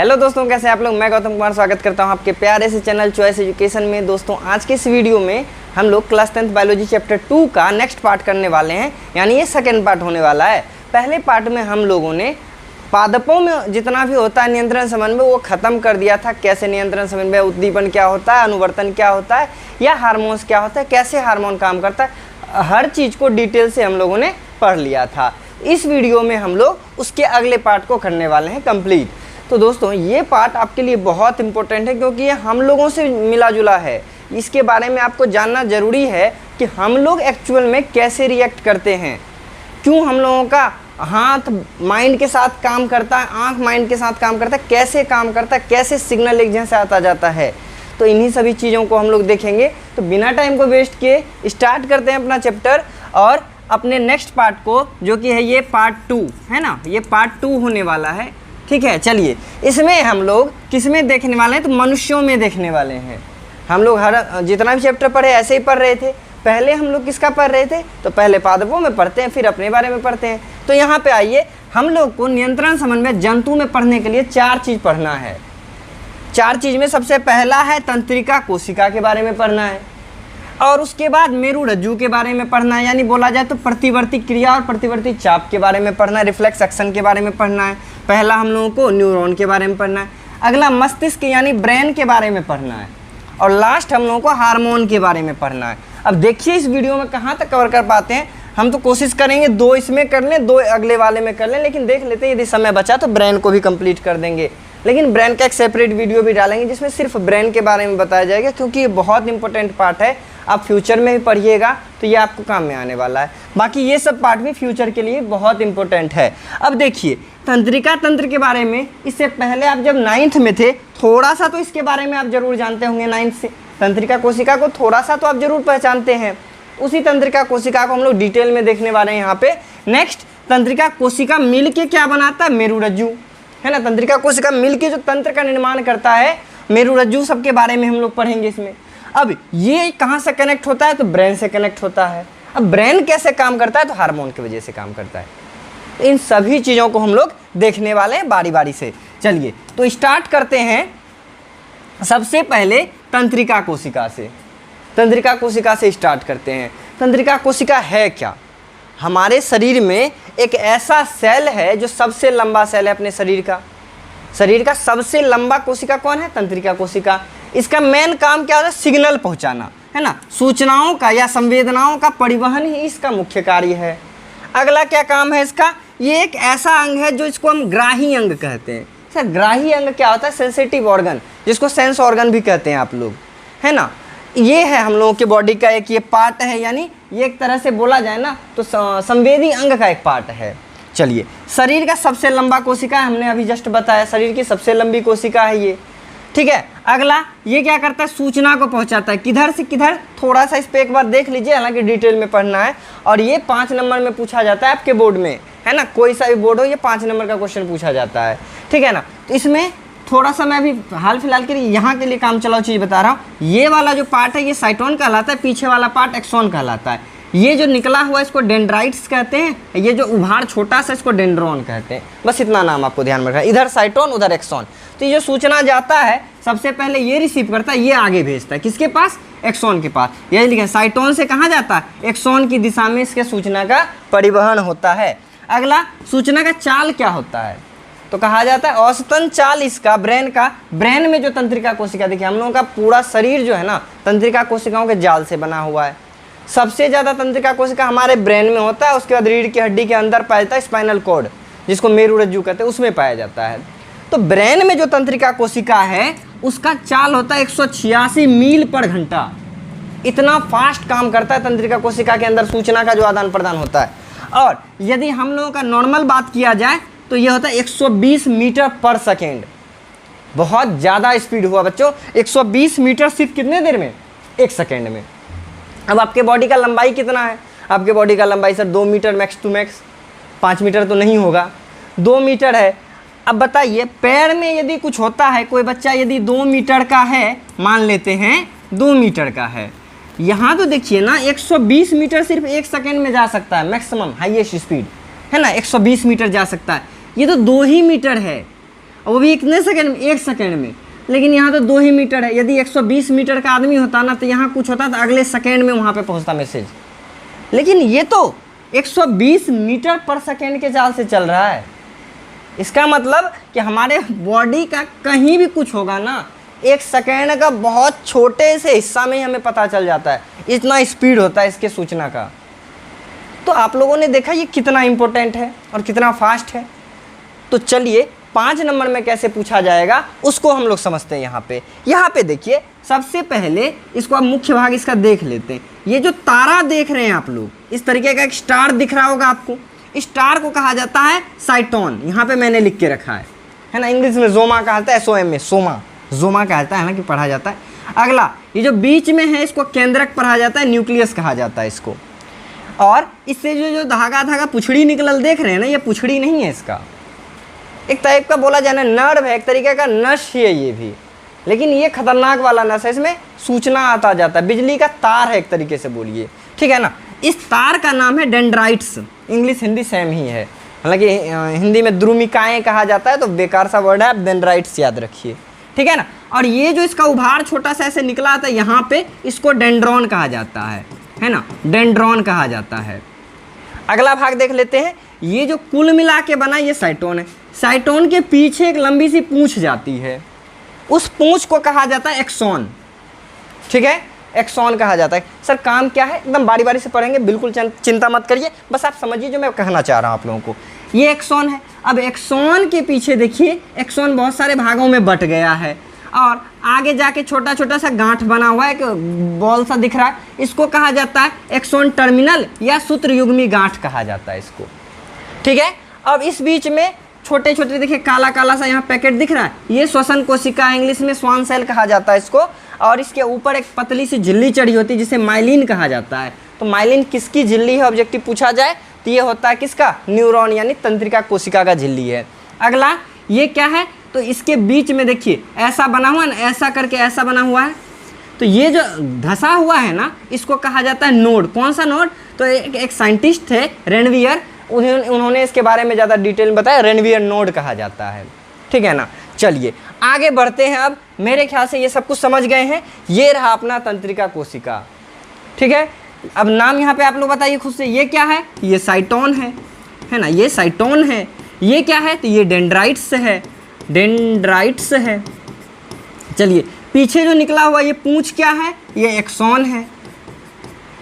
Hello दोस्तों, कैसे हैं आप लोग। मैं गौतम कुमार स्वागत करता हूं आपके प्यारे से चैनल चॉइस एजुकेशन में। दोस्तों आज के इस वीडियो में हम लोग क्लास 10th बायोलॉजी चैप्टर 2 का नेक्स्ट पार्ट करने वाले हैं, यानी ये सेकेंड पार्ट होने वाला है। पहले पार्ट में हम लोगों ने पादपों में जितना भी होता है नियंत्रण समन्वय वो ख़त्म कर दिया था। कैसे नियंत्रण समन्वय, उद्दीपन क्या होता है, अनुवर्तन क्या होता है, या हार्मोन्स क्या होता है, कैसे हार्मोन काम करता है, हर चीज़ को डिटेल से हम लोगों ने पढ़ लिया था। इस वीडियो में हम लोग उसके अगले पार्ट को करने वाले हैं कंप्लीट। तो दोस्तों ये पार्ट आपके लिए बहुत इंपॉर्टेंट है क्योंकि ये हम लोगों से मिला जुला है। इसके बारे में आपको जानना ज़रूरी है कि हम लोग एक्चुअल में कैसे रिएक्ट करते हैं, क्यों हम लोगों का हाथ माइंड के साथ काम करता है, आँख माइंड के साथ काम करता है, कैसे काम करता है, कैसे सिग्नल एक जगह से आता जाता है। तो इन्हीं सभी चीज़ों को हम लोग देखेंगे। तो बिना टाइम को वेस्ट किए स्टार्ट करते हैं अपना चैप्टर और अपने नेक्स्ट पार्ट को, जो कि है ये पार्ट 2 है ना। ये पार्ट 2 होने वाला है, ठीक है। चलिए इसमें हम लोग किस में देखने वाले हैं, तो मनुष्यों में देखने वाले हैं। हम लोग हर जितना भी चैप्टर पढ़े ऐसे ही पढ़ रहे थे। पहले हम लोग किसका पढ़ रहे थे, तो पहले पादपों में पढ़ते हैं, फिर अपने बारे में पढ़ते हैं। तो यहाँ पे आइए, हम लोग को नियंत्रण समन्वय जंतु में पढ़ने के लिए 4 चीज़ पढ़ना है। 4 चीज़ में सबसे पहला है तंत्रिका कोशिका के बारे में पढ़ना है, और उसके बाद मेरुरज्जु के बारे में पढ़ना है, यानी बोला जाए तो प्रतिवर्ती क्रिया और प्रतिवर्ती चाप के बारे में पढ़ना है, रिफ्लेक्स एक्शन के बारे में पढ़ना है। पहला हम लोगों को न्यूरॉन के बारे में पढ़ना है, अगला मस्तिष्क यानी ब्रेन के बारे में पढ़ना है, और लास्ट हम लोगों को हार्मोन के बारे में पढ़ना है। अब देखिए इस वीडियो में कहाँ तक कवर कर पाते हैं। हम तो कोशिश करेंगे 2 इसमें कर लें, 2 अगले वाले में कर लें, लेकिन देख लेते हैं यदि समय बचा तो ब्रेन को भी कंप्लीट कर देंगे। लेकिन ब्रेन का एक सेपरेट वीडियो भी डालेंगे जिसमें सिर्फ ब्रेन के बारे में बताया जाएगा, क्योंकि ये बहुत इंपॉर्टेंट पार्ट है। आप फ्यूचर में भी पढ़िएगा तो ये आपको काम में आने वाला है। बाकी ये सब पार्ट भी फ्यूचर के लिए बहुत इंपॉर्टेंट है। अब देखिए तंत्रिका तंत्र के बारे में, इससे पहले आप जब 9th में थे थोड़ा सा तो इसके बारे में आप जरूर जानते होंगे। 9th से तंत्रिका कोशिका को थोड़ा सा तो आप जरूर पहचानते हैं। उसी तंत्रिका कोशिका को हम लोग डिटेल में देखने वाले हैं यहाँ पे। नेक्स्ट, तंत्रिका कोशिका मिल के क्या बनाता है, मेरुरज्जु है ना। तंत्रिका कोशिका मिल के जो तंत्र का निर्माण करता है, मेरुरज्जु, सबके बारे में हम लोग पढ़ेंगे इसमें। अब ये कहाँ से कनेक्ट होता है, तो ब्रेन से कनेक्ट होता है। अब ब्रेन कैसे काम करता है, तो हार्मोन की वजह से काम करता है। तो इन सभी चीज़ों को हम लोग देखने वाले हैं बारी बारी से। चलिए तो स्टार्ट करते हैं सबसे पहले तंत्रिका कोशिका से। तंत्रिका कोशिका से स्टार्ट करते हैं। तंत्रिका कोशिका है क्या, हमारे शरीर में एक ऐसा सेल है जो सबसे लंबा सेल है अपने शरीर का। शरीर का सबसे लंबा कोशिका कौन है, तंत्रिका कोशिका। इसका मेन काम क्या होता है, सिग्नल पहुंचाना है ना। सूचनाओं का या संवेदनाओं का परिवहन ही इसका मुख्य कार्य है। अगला क्या काम है इसका, ये एक ऐसा अंग है जो इसको हम ग्राही अंग कहते हैं। सर ग्राही अंग क्या होता है, सेंसिटिव ऑर्गन, जिसको सेंस ऑर्गन भी कहते हैं आप लोग, है ना। ये है हम लोगों की बॉडी का एक ये पार्ट है, यानी ये एक तरह से बोला जाए ना तो संवेदी अंग का एक पार्ट है। चलिए, शरीर का सबसे लंबा कोशिका है, हमने अभी जस्ट बताया, शरीर की सबसे लंबी कोशिका है ये, ठीक है। अगला ये क्या करता है, सूचना को पहुंचाता है, किधर से किधर, थोड़ा सा इस पर एक बार देख लीजिए, हालांकि डिटेल में पढ़ना है। और ये 5 नंबर में पूछा जाता है आपके बोर्ड में, है ना। कोई सा भी बोर्ड हो, ये 5 नंबर का क्वेश्चन पूछा जाता है, ठीक है ना। तो इसमें थोड़ा सा मैं अभी हाल फिलहाल के लिए यहाँ के लिए काम चलाओ चीज़ बता रहा हूँ। ये वाला जो पार्ट है ये साइटोन कहलाता है, पीछे वाला पार्ट एक्सॉन कहलाता है। ये जो निकला हुआ इसको डेंड्राइट्स कहते हैं, ये जो उभार छोटा सा इसको डेंड्रॉन कहते हैं। बस इतना नाम आपको ध्यान में रखना है, इधर साइटोन उधर एक्सॉन। तो ये जो सूचना जाता है सबसे पहले ये रिसीव करता है, ये आगे भेजता है किसके पास, एक्सॉन के पास। यही लिखा है, साइटोन से कहाँ जाता है, एक्सॉन की दिशा में इसके सूचना का परिवहन होता है। अगला, सूचना का चाल क्या होता है, तो कहा जाता है औसतन चाल इसका ब्रेन का। ब्रेन में जो तंत्रिका कोशिका, देखिए हम लोगों का पूरा शरीर जो है ना तंत्रिका कोशिकाओं के जाल से बना हुआ है। सबसे ज़्यादा तंत्रिका कोशिका हमारे ब्रेन में होता है, उसके बाद रीढ़ की हड्डी के अंदर पाया जाता है स्पाइनल कॉर्ड, जिसको मेरुरज्जु कहते हैं, उसमें पाया जाता है। तो ब्रेन में जो तंत्रिका कोशिका है उसका चाल होता है 186 मील पर घंटा। इतना फास्ट काम करता है तंत्रिका कोशिका के अंदर सूचना का जो आदान प्रदान होता है। और यदि हम लोगों का नॉर्मल बात किया जाए तो यह होता है 120 मीटर पर सेकेंड। बहुत ज़्यादा स्पीड हुआ बच्चों, 120 मीटर सिर्फ कितने देर में, 1 सेकेंड में। अब आपके बॉडी का लंबाई कितना है, आपके बॉडी का लंबाई sir 2 metre max to max, 5 metre तो नहीं होगा, 2 मीटर है। अब बताइए पैर में यदि कुछ होता है, कोई बच्चा यदि 2 मीटर का है, मान लेते हैं 2 मीटर का है, यहाँ तो देखिए ना 120 मीटर सिर्फ 1 सेकेंड में जा सकता है, मैक्सिमम हाईएस्ट स्पीड है ना, 120 मीटर जा सकता है। ये तो 2 ही मीटर है, और वो भी कितने सेकंड में, 1 सेकंड में। लेकिन यहाँ तो 2 ही मीटर है, यदि 120 मीटर का आदमी होता ना तो यहाँ कुछ होता तो अगले सेकंड में वहाँ पे पहुँचता मैसेज। लेकिन ये तो 120 मीटर पर सेकंड के चाल से चल रहा है। इसका मतलब कि हमारे बॉडी का कहीं भी कुछ होगा ना, 1 सेकंड का बहुत छोटे से हिस्सा में ही हमें पता चल जाता है, इतना स्पीड होता है इसके सूचना का। तो आप लोगों ने देखा ये कितना इम्पोर्टेंट है और कितना फास्ट है। तो चलिए 5 नंबर में कैसे पूछा जाएगा उसको हम लोग समझते हैं। यहाँ पे देखिए, सबसे पहले इसको आप मुख्य भाग इसका देख लेते हैं। ये जो तारा देख रहे हैं आप लोग, इस तरीके का एक स्टार दिख रहा होगा आपको, इस स्टार को कहा जाता है साइटोन। यहाँ पे मैंने लिख के रखा है ना, इंग्लिश में जोमा कहा जाता है, SOM में सोमा, जोमा कहता है ना कि पढ़ा जाता है। अगला ये जो बीच में है इसको केंद्रक पढ़ा जाता है, न्यूक्लियस कहा जाता है इसको। और इससे जो धागा पुछड़ी निकलल देख रहे हैं ना, ये पुछड़ी नहीं है, इसका एक टाइप का बोला जाना नर्व है, एक तरीके का नस ही है ये भी। लेकिन ये खतरनाक वाला नस है, इसमें सूचना आता जाता है, बिजली का तार है एक तरीके से बोलिए, ठीक है ना। इस तार का नाम है डेंड्राइट्स, इंग्लिश हिंदी सेम ही है, हालांकि हिंदी में द्रुमिकाएँ कहा जाता है, तो बेकार सा वर्ड है, आप डेंड्राइट्स याद रखिए, ठीक है ना। और ये जो इसका उभार छोटा सा ऐसे निकला था यहाँ पे, इसको डेंड्रॉन कहा जाता है ना, डेंड्रॉन कहा जाता है। अगला भाग देख लेते हैं। ये जो कुल मिला के बना ये साइटोन है। साइटोन के पीछे एक लंबी सी पूंछ जाती है, उस पूंछ को कहा जाता है एक्सॉन, ठीक है, एक्सॉन कहा जाता है। सर काम क्या है, एकदम बारी बारी से पढ़ेंगे, बिल्कुल चिंता मत करिए, बस आप समझिए जो मैं कहना चाह रहा हूँ आप लोगों को। ये एक्सॉन है। अब एक्सॉन के पीछे देखिए, एक्सॉन बहुत सारे भागों में बट गया है और आगे जाके छोटा छोटा सा गांठ बना हुआ है, एक बॉल सा दिख रहा है, इसको कहा जाता है एक्सॉन टर्मिनल या सूत्रयुग्मी गांठ कहा जाता है इसको, ठीक है। अब इस बीच में छोटे छोटे देखिए काला काला सा यहाँ पैकेट दिख रहा है, ये श्वसन कोशिका, इंग्लिश में स्वान सेल कहा जाता है इसको। और इसके ऊपर एक पतली सी झिल्ली चढ़ी होती है जिसे माइलिन कहा जाता है। तो माइलिन किसकी झिल्ली है ऑब्जेक्टिव पूछा जाए तो ये होता है किसका, न्यूरॉन यानी तंत्रिका कोशिका का झिल्ली है। अगला ये क्या है, तो इसके बीच में देखिए ऐसा बना हुआ है ना, ऐसा करके ऐसा बना हुआ है, तो ये जो धसा हुआ है ना इसको कहा जाता है नोड। कौन सा नोड, तो एक साइंटिस्ट थे रेनवियर, उन्होंने इसके बारे में ज़्यादा डिटेल में बताया, रेनवियर नोड कहा जाता है, ठीक है ना। चलिए आगे बढ़ते हैं। अब मेरे ख्याल से ये सब कुछ समझ गए हैं। ये रहा अपना तंत्रिका कोशिका, ठीक है। अब नाम यहाँ पे आप लोग बताइए खुद से, ये क्या है, ये साइटोन है ना, ये साइटोन है। ये क्या है, तो ये डेंड्राइट्स है, डेंड्राइट्स है। चलिए पीछे जो निकला हुआ ये पूंछ क्या है, ये एक्सॉन है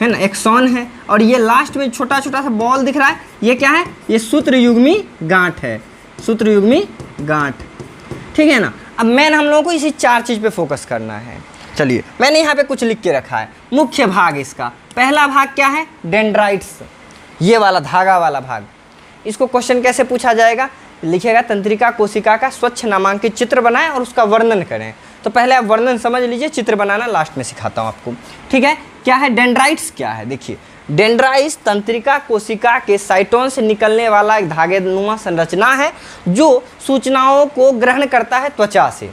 ना, एक्सॉन है। और ये लास्ट में छोटा छोटा सा बॉल दिख रहा है, ये क्या है, ये सूत्रयुग्मी गांठ है, सूत्रयुग्मी गांठ, ठीक है ना। अब मैंने हम लोगों को इसी 4 चीज़ पे फोकस करना है। चलिए मैंने यहाँ पे कुछ लिख के रखा है। मुख्य भाग इसका पहला भाग क्या है, डेंड्राइट्स, ये वाला धागा वाला भाग। इसको क्वेश्चन कैसे पूछा जाएगा, लिखेगा तंत्रिका कोशिका का स्वच्छ नामांकित चित्र बनाएं और उसका वर्णन करें। तो पहले आप वर्णन समझ लीजिए, चित्र बनाना लास्ट में सिखाता हूँ आपको, ठीक है। क्या है डेंड्राइट्स, क्या है देखिए, डेंड्राइट्स तंत्रिका कोशिका के साइटोन से निकलने वाला एक धागेनुमा संरचना है जो सूचनाओं को ग्रहण करता है त्वचा से।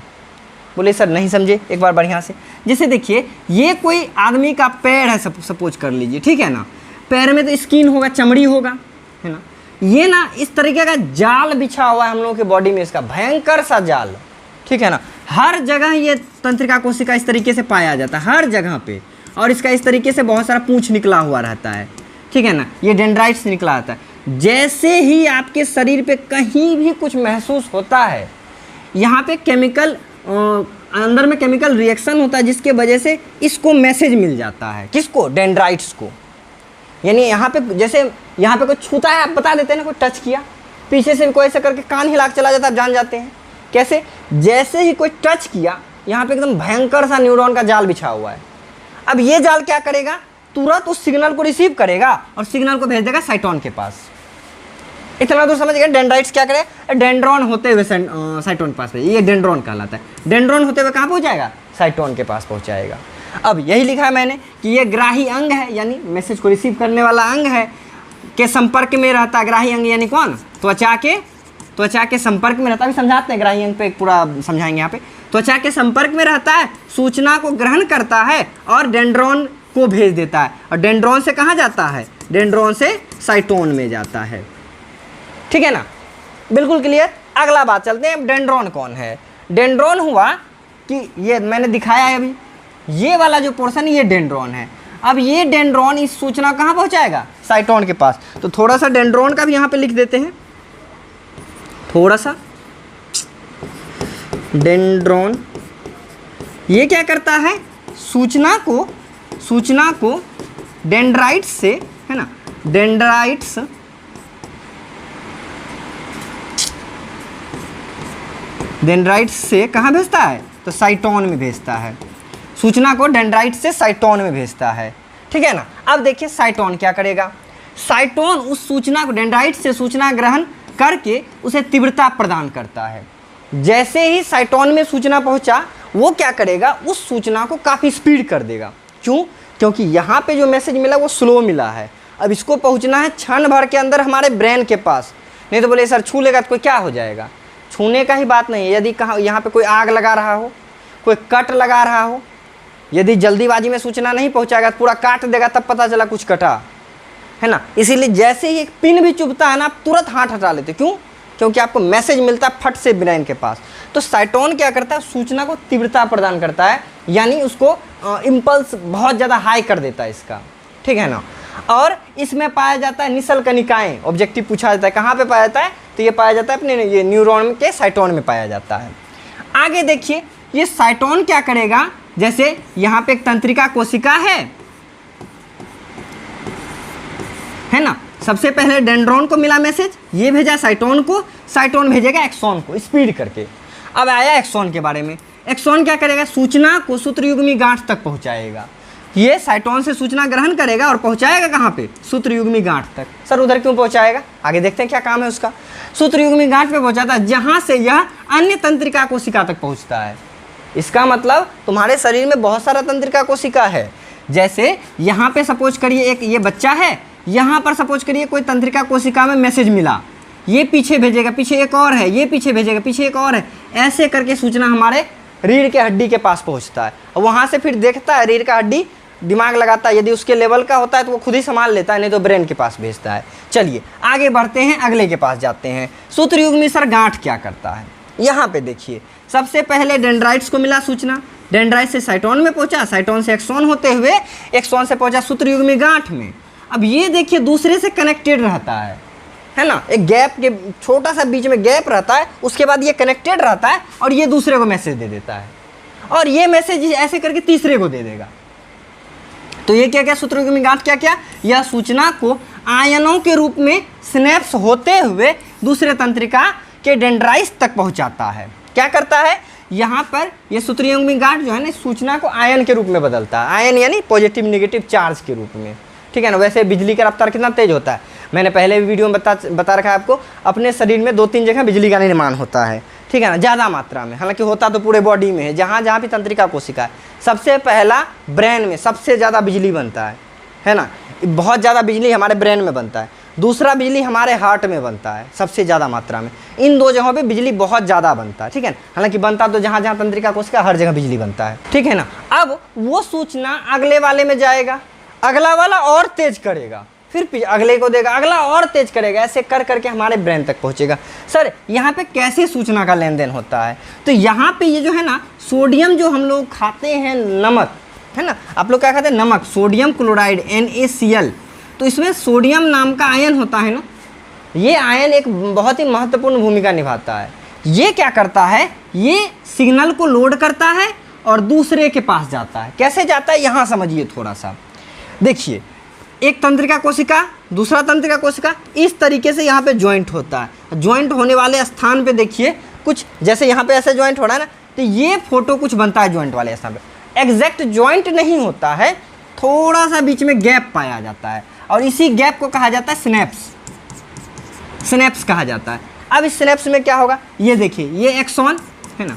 बोले सर नहीं समझे, एक बार बढ़िया से। जैसे देखिए ये कोई आदमी का पैर है, सपोज कर लीजिए, ठीक है ना। पैर में तो स्किन होगा, चमड़ी होगा, है ना। ये ना इस तरीके का जाल बिछा हुआ है हम लोगों के बॉडी में, इसका भयंकर सा जाल, ठीक है ना। हर जगह ये तंत्रिका कोशिका इस तरीके से पाया जाता है, हर जगह पे। और इसका इस तरीके से बहुत सारा पूंछ निकला हुआ रहता है, ठीक है ना। ये डेंड्राइट्स निकला आता है। जैसे ही आपके शरीर पे कहीं भी कुछ महसूस होता है, यहाँ पे केमिकल अंदर में केमिकल रिएक्शन होता है जिसके वजह से इसको मैसेज मिल जाता है, किसको, डेंड्राइट्स को। यानी यहाँ पे जैसे यहाँ पे कोई छूता है, आप बता देते हैं ना, कोई टच किया, पीछे से कोई ऐसे करके कान हिला के चला जाता है, आप जान जाते हैं कैसे। जैसे ही कोई टच किया, यहाँ पे एकदम भयंकर सा न्यूरॉन का जाल बिछा हुआ है। अब ये जाल क्या करेगा, तुरंत उस सिग्नल को रिसीव करेगा और सिग्नल को भेज देगा साइटोन के पास। इतना दूर समझ गए। डेंड्राइट्स क्या करे, डेंड्रॉन होते हुए साइटोन के पास, ये डेंड्रॉन कहलाता है। डेंड्रॉन होते हुए कहाँ पहुँच जाएगा, साइटोन के पास पहुँच जाएगा। अब यही लिखा है मैंने कि ये ग्राही अंग है, यानी मैसेज को रिसीव करने वाला अंग है, के संपर्क में रहता है। ग्राही अंग यानी कौन, त्वचा के संपर्क में रहता है। अभी समझाते हैं, ग्राही अंग पे एक पूरा समझाएंगे यहाँ पे। त्वचा के संपर्क में रहता है, सूचना को ग्रहण करता है और डेंड्रॉन को भेज देता है। और डेंड्रॉन से कहाँ जाता है, डेंड्रॉन से साइटोन में जाता है, ठीक है ना। बिल्कुल क्लियर। अगला बात चलते हैं, डेंड्रॉन कौन है। डेंड्रॉन हुआ कि ये मैंने दिखाया है अभी, ये वाला जो पोर्शन ये डेंड्रॉन है। अब ये डेंड्रॉन इस सूचना कहाँ पहुँचाएगा, साइटोन के पास। तो थोड़ा सा डेंड्रॉन का भी यहाँ पे लिख देते हैं, थोड़ा सा डेंड्रॉन। ये क्या करता है, सूचना को डेंड्राइट्स से, है ना, डेंड्राइट्स से कहाँ भेजता है, तो साइटोन में भेजता है। सूचना को डेंड्राइट्स से साइटोन में भेजता है, ठीक है ना। अब देखिए साइटोन क्या करेगा, साइटोन उस सूचना को, डेंड्राइट्स से सूचना ग्रहण करके उसे तीव्रता प्रदान करता है। जैसे ही साइटोन में सूचना पहुंचा, वो क्या करेगा, उस सूचना को काफ़ी स्पीड कर देगा। क्यों, क्योंकि यहाँ पे जो मैसेज मिला वो स्लो मिला है। अब इसको पहुँचना है क्षण भर के अंदर हमारे ब्रेन के पास। नहीं तो बोले सर छू लेगा तो कोई क्या हो जाएगा, छूने का ही बात नहीं है। यदि कहाँ यहाँ पे कोई आग लगा रहा हो, कोई कट लगा रहा हो, यदि जल्दीबाजी में सूचना नहीं पहुँचाएगा तो पूरा काट देगा, तब पता चला कुछ कटा, है ना। इसीलिए जैसे ही एक पिन भी चुभता है ना, आप तुरंत हाथ हटा लेते। क्यों, क्योंकि आपको मैसेज मिलता है फट से ब्रेन के पास। तो साइटोन क्या करता है, सूचना को तीव्रता प्रदान करता है, यानी उसको इम्पल्स बहुत ज़्यादा हाई कर देता है इसका, ठीक है ना। और इसमें पाया जाता है निशल कनिकाएँ। ऑब्जेक्टिव पूछा जाता है कहाँ पे पाया जाता है, तो ये पाया जाता है अपने ये न्यूरॉन के साइटोन में पाया जाता है। आगे देखिए ये साइटोन क्या करेगा, जैसे यहाँ पे एक तंत्रिका कोशिका है ना। सबसे पहले डेंड्रॉन को मिला मैसेज, ये भेजा साइटोन को, साइटोन भेजेगा एक्सॉन को स्पीड करके। अब आया एक्सॉन के बारे में। एक्सॉन क्या करेगा, सूचना को सूत्रयुग्मी गांठ तक पहुंचाएगा। ये साइटोन से सूचना ग्रहण करेगा और पहुंचाएगा कहाँ पे, सूत्रयुग्मी गांठ तक। सर उधर क्यों पहुंचाएगा, आगे देखते हैं क्या काम है उसका। सूत्रयुग्मी गांठ पे पहुंचाता है, जहाँ से यह अन्य तंत्रिका कोशिका तक पहुँचता है। इसका मतलब तुम्हारे शरीर में बहुत सारा तंत्रिका कोशिका है। जैसे यहाँ पे सपोज करिए एक ये बच्चा है, यहाँ पर सपोज करिए कोई तंत्रिका कोशिका में मैसेज मिला, ये पीछे भेजेगा, पीछे एक और है, ये पीछे भेजेगा, पीछे एक और है, ऐसे करके सूचना हमारे रीढ़ के हड्डी के पास पहुँचता है। और वहाँ से फिर देखता है, रीढ़ का हड्डी दिमाग लगाता है, यदि उसके लेवल का होता है तो वो खुद ही संभाल लेता है, नहीं तो ब्रेन के पास भेजता है। चलिए आगे बढ़ते हैं, अगले के पास जाते हैं। सूत्रयुग्मी सर गांठ क्या करता है, यहाँ पे देखिए। सबसे पहले डेंड्राइट्स को मिला सूचना, डेंड्राइट से साइटोन में पहुंचा, साइटोन से एक्सॉन होते हुए एक्सॉन से पहुंचा सूत्रयुग्मी गांठ में। अब ये देखिए दूसरे से कनेक्टेड रहता है ना, एक गैप के छोटा सा बीच में गैप रहता है, उसके बाद ये कनेक्टेड रहता है और ये दूसरे को मैसेज दे देता है, और ये मैसेज ऐसे करके तीसरे को दे देगा। तो ये क्या क्या, सूत्रयुग्मी गांठ क्या क्या, यह सूचना को आयनों के रूप में स्नैप्स होते हुए दूसरे तंत्रिका के डेंड्राइट्स तक पहुंचाता है। क्या करता है, यहाँ पर ये सूत्रयुग्मी गांठ जो है ना, सूचना को आयन के रूप में बदलता है। आयन यानी पॉजिटिव नेगेटिव चार्ज के रूप में, ठीक है ना। वैसे बिजली का रफ्तार कितना तेज होता है, मैंने पहले भी वीडियो में बता रखा है आपको। अपने शरीर में 2-3 जगह बिजली का निर्माण होता है, ठीक है ना, ज़्यादा मात्रा में। हालांकि होता तो पूरे बॉडी में है, जहाँ जहाँ भी तंत्रिका कोशिका है। सबसे पहला ब्रेन में सबसे ज़्यादा बिजली बनता है ना, बहुत ज़्यादा बिजली हमारे ब्रेन में बनता है। दूसरा बिजली हमारे हार्ट में बनता है सबसे ज़्यादा मात्रा में। इन दो जगहों पे बिजली बहुत ज़्यादा बनता है, ठीक है ना। हालांकि बनता तो जहाँ जहाँ तंत्रिका कोशिका हर जगह बिजली बनता है, ठीक है ना। अब वो सूचना अगले वाले में जाएगा, अगला वाला और तेज करेगा, फिर अगले को देगा, अगला और तेज करेगा, ऐसे कर करके हमारे ब्रेन तक पहुंचेगा। सर यहाँ पे कैसे सूचना का लेन देन होता है, तो यहाँ पे ये जो है ना, सोडियम जो हम लोग खाते हैं, नमक है ना, आप लोग क्या खाते हैं, नमक, सोडियम क्लोराइड NaCl। तो इसमें सोडियम नाम का आयन होता है ना, ये आयन एक बहुत ही महत्वपूर्ण भूमिका निभाता है। ये क्या करता है, ये सिग्नल को लोड करता है और दूसरे के पास जाता है। कैसे जाता है यहाँ समझिए थोड़ा सा। देखिए एक तंत्रिका कोशिका दूसरा तंत्रिका कोशिका इस तरीके से यहाँ पे ज्वाइंट होता है। ज्वाइंट होने वाले स्थान पे देखिए कुछ, जैसे यहाँ पे ऐसे ज्वाइंट हो रहा है ना, तो ये फोटो कुछ बनता है ज्वाइंट वाले स्थान पे। एग्जैक्ट ज्वाइंट नहीं होता है, थोड़ा सा बीच में गैप पाया जाता है, और इसी गैप को कहा जाता है सिनेप्स। सिनेप्स कहा जाता है। अब इस सिनेप्स में क्या होगा, ये देखिए, ये एक्सॉन है ना,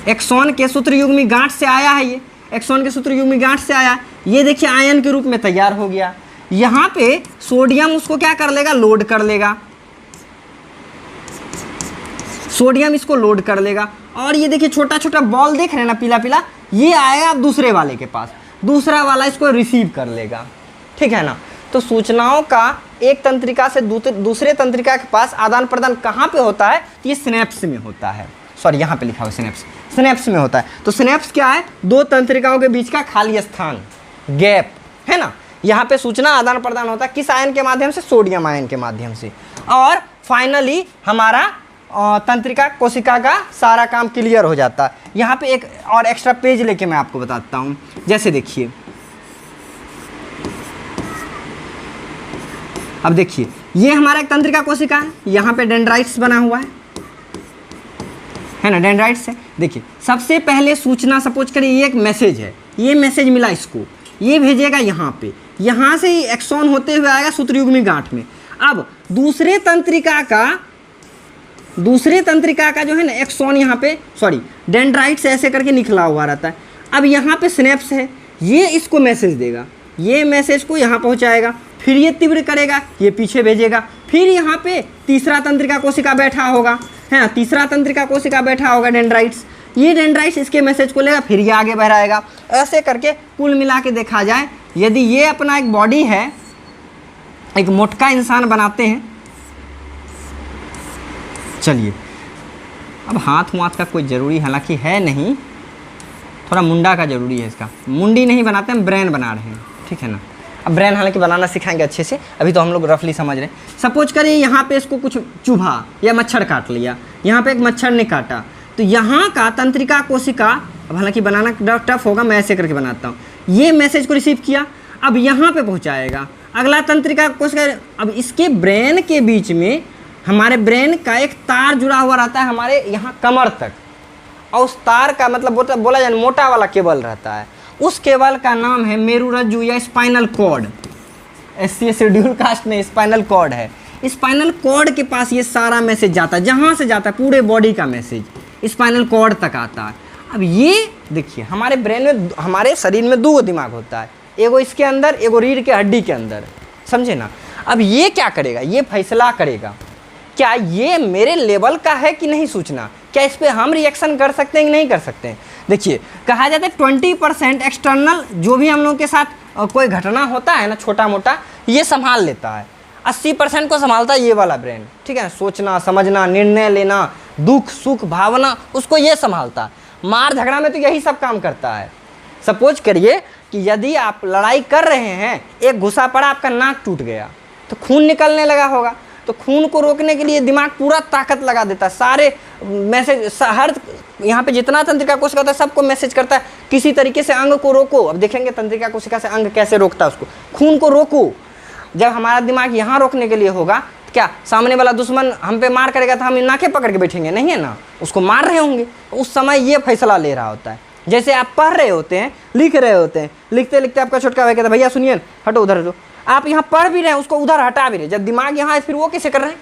एक्सॉन के सूत्रयुग्मी गांठ से आया है, ये एक्सॉन के सूत्रयुग्मी गांठ से आया, ये देखिए आयन के रूप में तैयार हो गया। यहाँ पे सोडियम उसको क्या कर लेगा, लोड कर लेगा, सोडियम इसको लोड कर लेगा। और ये देखिए छोटा छोटा बॉल देख रहे हैं ना, पीला पीला, ये आएगा अब दूसरे वाले के पास, दूसरा वाला इसको रिसीव कर लेगा, ठीक है ना। तो सूचनाओं का एक तंत्रिका से दूसरे तंत्रिका के पास आदान प्रदान कहाँ पे होता है? तो ये सिनेप्स में होता है। सॉरी, यहाँ पे लिखा हुआ सिनेप्स में होता है। तो सिनेप्स क्या है? दो तंत्रिकाओं के बीच का खाली स्थान, गैप, है ना। यहाँ पे सूचना आदान प्रदान होता है किस आयन के माध्यम से? सोडियम आयन के माध्यम से। और फाइनली हमारा तंत्रिका कोशिका का सारा काम क्लियर हो जाता है। यहाँ पे एक और एक्स्ट्रा पेज लेके मैं आपको बताता हूँ। जैसे देखिए, अब देखिए, ये हमारा एक तंत्रिका कोशिका है, यहाँ पे डेंड्राइट्स बना हुआ है ना, डेंड्राइट्स है। देखिए, सबसे पहले सूचना, सपोज करिए ये एक मैसेज है, ये मैसेज मिला इसको, ये भेजेगा यहाँ पे, यहाँ से ही एक्सॉन होते हुए आएगा सूत्रयुग्मी गांठ में। अब दूसरे तंत्रिका का जो है ना एक्सॉन यहाँ पे, सॉरी, डेंड्राइट्स ऐसे करके निकला हुआ रहता है। अब यहाँ पे सिनेप्स है, ये इसको मैसेज देगा, ये मैसेज को यहाँ पहुँचाएगा, फिर ये तीव्र करेगा, ये पीछे भेजेगा, फिर यहाँ पे तीसरा तंत्रिका कोशिका बैठा होगा, है ना, तीसरा तंत्रिका कोशिका बैठा होगा डेंड्राइट्स, ये डेंड्राइट्स इसके मैसेज को लेगा, फिर ये आगे बढ़ाएगा। ऐसे करके कुल मिला के देखा जाए, यदि ये अपना एक बॉडी है, एक मोटका इंसान बनाते हैं, चलिए, अब हाथ का कोई ज़रूरी हालांकि है नहीं, थोड़ा मुंडा का ज़रूरी है, इसका मुंडी नहीं बनाते, हम ब्रेन बना रहे हैं, ठीक है ना। अब ब्रेन हालांकि बनाना सिखाएंगे अच्छे से, अभी तो हम लोग रफली समझ रहे हैं। सपोज करिए यहाँ पे इसको कुछ चूहा या मच्छर काट लिया, यहाँ पे एक मच्छर ने काटा, तो यहाँ का तंत्रिका कोशिका, अब हालांकि बनाना टफ होगा, मैं ऐसे करके बनाता हूँ, ये मैसेज को रिसीव किया, अब यहाँ पे पहुँचाएगा, अगला तंत्रिका कोशिका, अब इसके ब्रेन के बीच में हमारे ब्रेन का एक तार जुड़ा हुआ रहता है हमारे यहाँ कमर तक, और उस तार का मतलब बोला जाए मोटा वाला केबल रहता है, उस केबल का नाम है मेरुरज्जु या spinal cord. SC schedule caste में स्पाइनल कॉर्ड है। स्पाइनल कॉर्ड के पास ये सारा मैसेज जाता है, जहाँ से जाता है पूरे बॉडी का मैसेज स्पाइनल कॉर्ड तक आता है। अब ये देखिए, हमारे ब्रेन में, हमारे शरीर में दो दिमाग होता है, एगो इसके अंदर, एगो रीढ़ के हड्डी के अंदर, समझे ना। अब ये क्या करेगा? ये फैसला करेगा क्या ये मेरे लेवल का है कि नहीं सूचना, क्या इस पर हम रिएक्शन कर सकते हैं कि नहीं कर सकते हैं। देखिए, कहा जाता है 20% एक्सटर्नल जो भी हम लोगों के साथ कोई घटना होता है ना, छोटा मोटा, ये संभाल लेता है, 80% को संभालता है ये वाला ब्रेन, ठीक है। सोचना, समझना, निर्णय लेना, दुख सुख भावना, उसको ये संभालता है। मार झगड़ा में तो यही सब काम करता है। सपोज करिए कि यदि आप लड़ाई कर रहे हैं, एक घुसा पड़ा, आपका नाक टूट गया, तो खून निकलने लगा होगा, तो खून को रोकने के लिए दिमाग पूरा ताकत लगा देता है, सारे मैसेज, हर यहाँ पे जितना तंत्रिका कोशिका होता है सबको मैसेज करता है किसी तरीके से अंग को रोको। अब देखेंगे तंत्रिका कोशिका से अंग कैसे रोकता है उसको, खून को रोको। जब हमारा दिमाग यहाँ रोकने के लिए होगा, तो क्या सामने वाला दुश्मन हम पे मार करेगा तो हम नाके पकड़ के बैठेंगे? नहीं है ना, उसको मार रहे होंगे, उस समय ये फैसला ले रहा होता है। जैसे आप पढ़ रहे होते हैं, लिख रहे होते हैं, लिखते लिखते आपका छोटका भाई कहता है भैया सुनिए हटो उधर हटो, आप यहाँ पढ़ भी रहे हैं, उसको उधर हटा भी रहे, जब दिमाग यहाँ है फिर वो कैसे कर रहे हैं?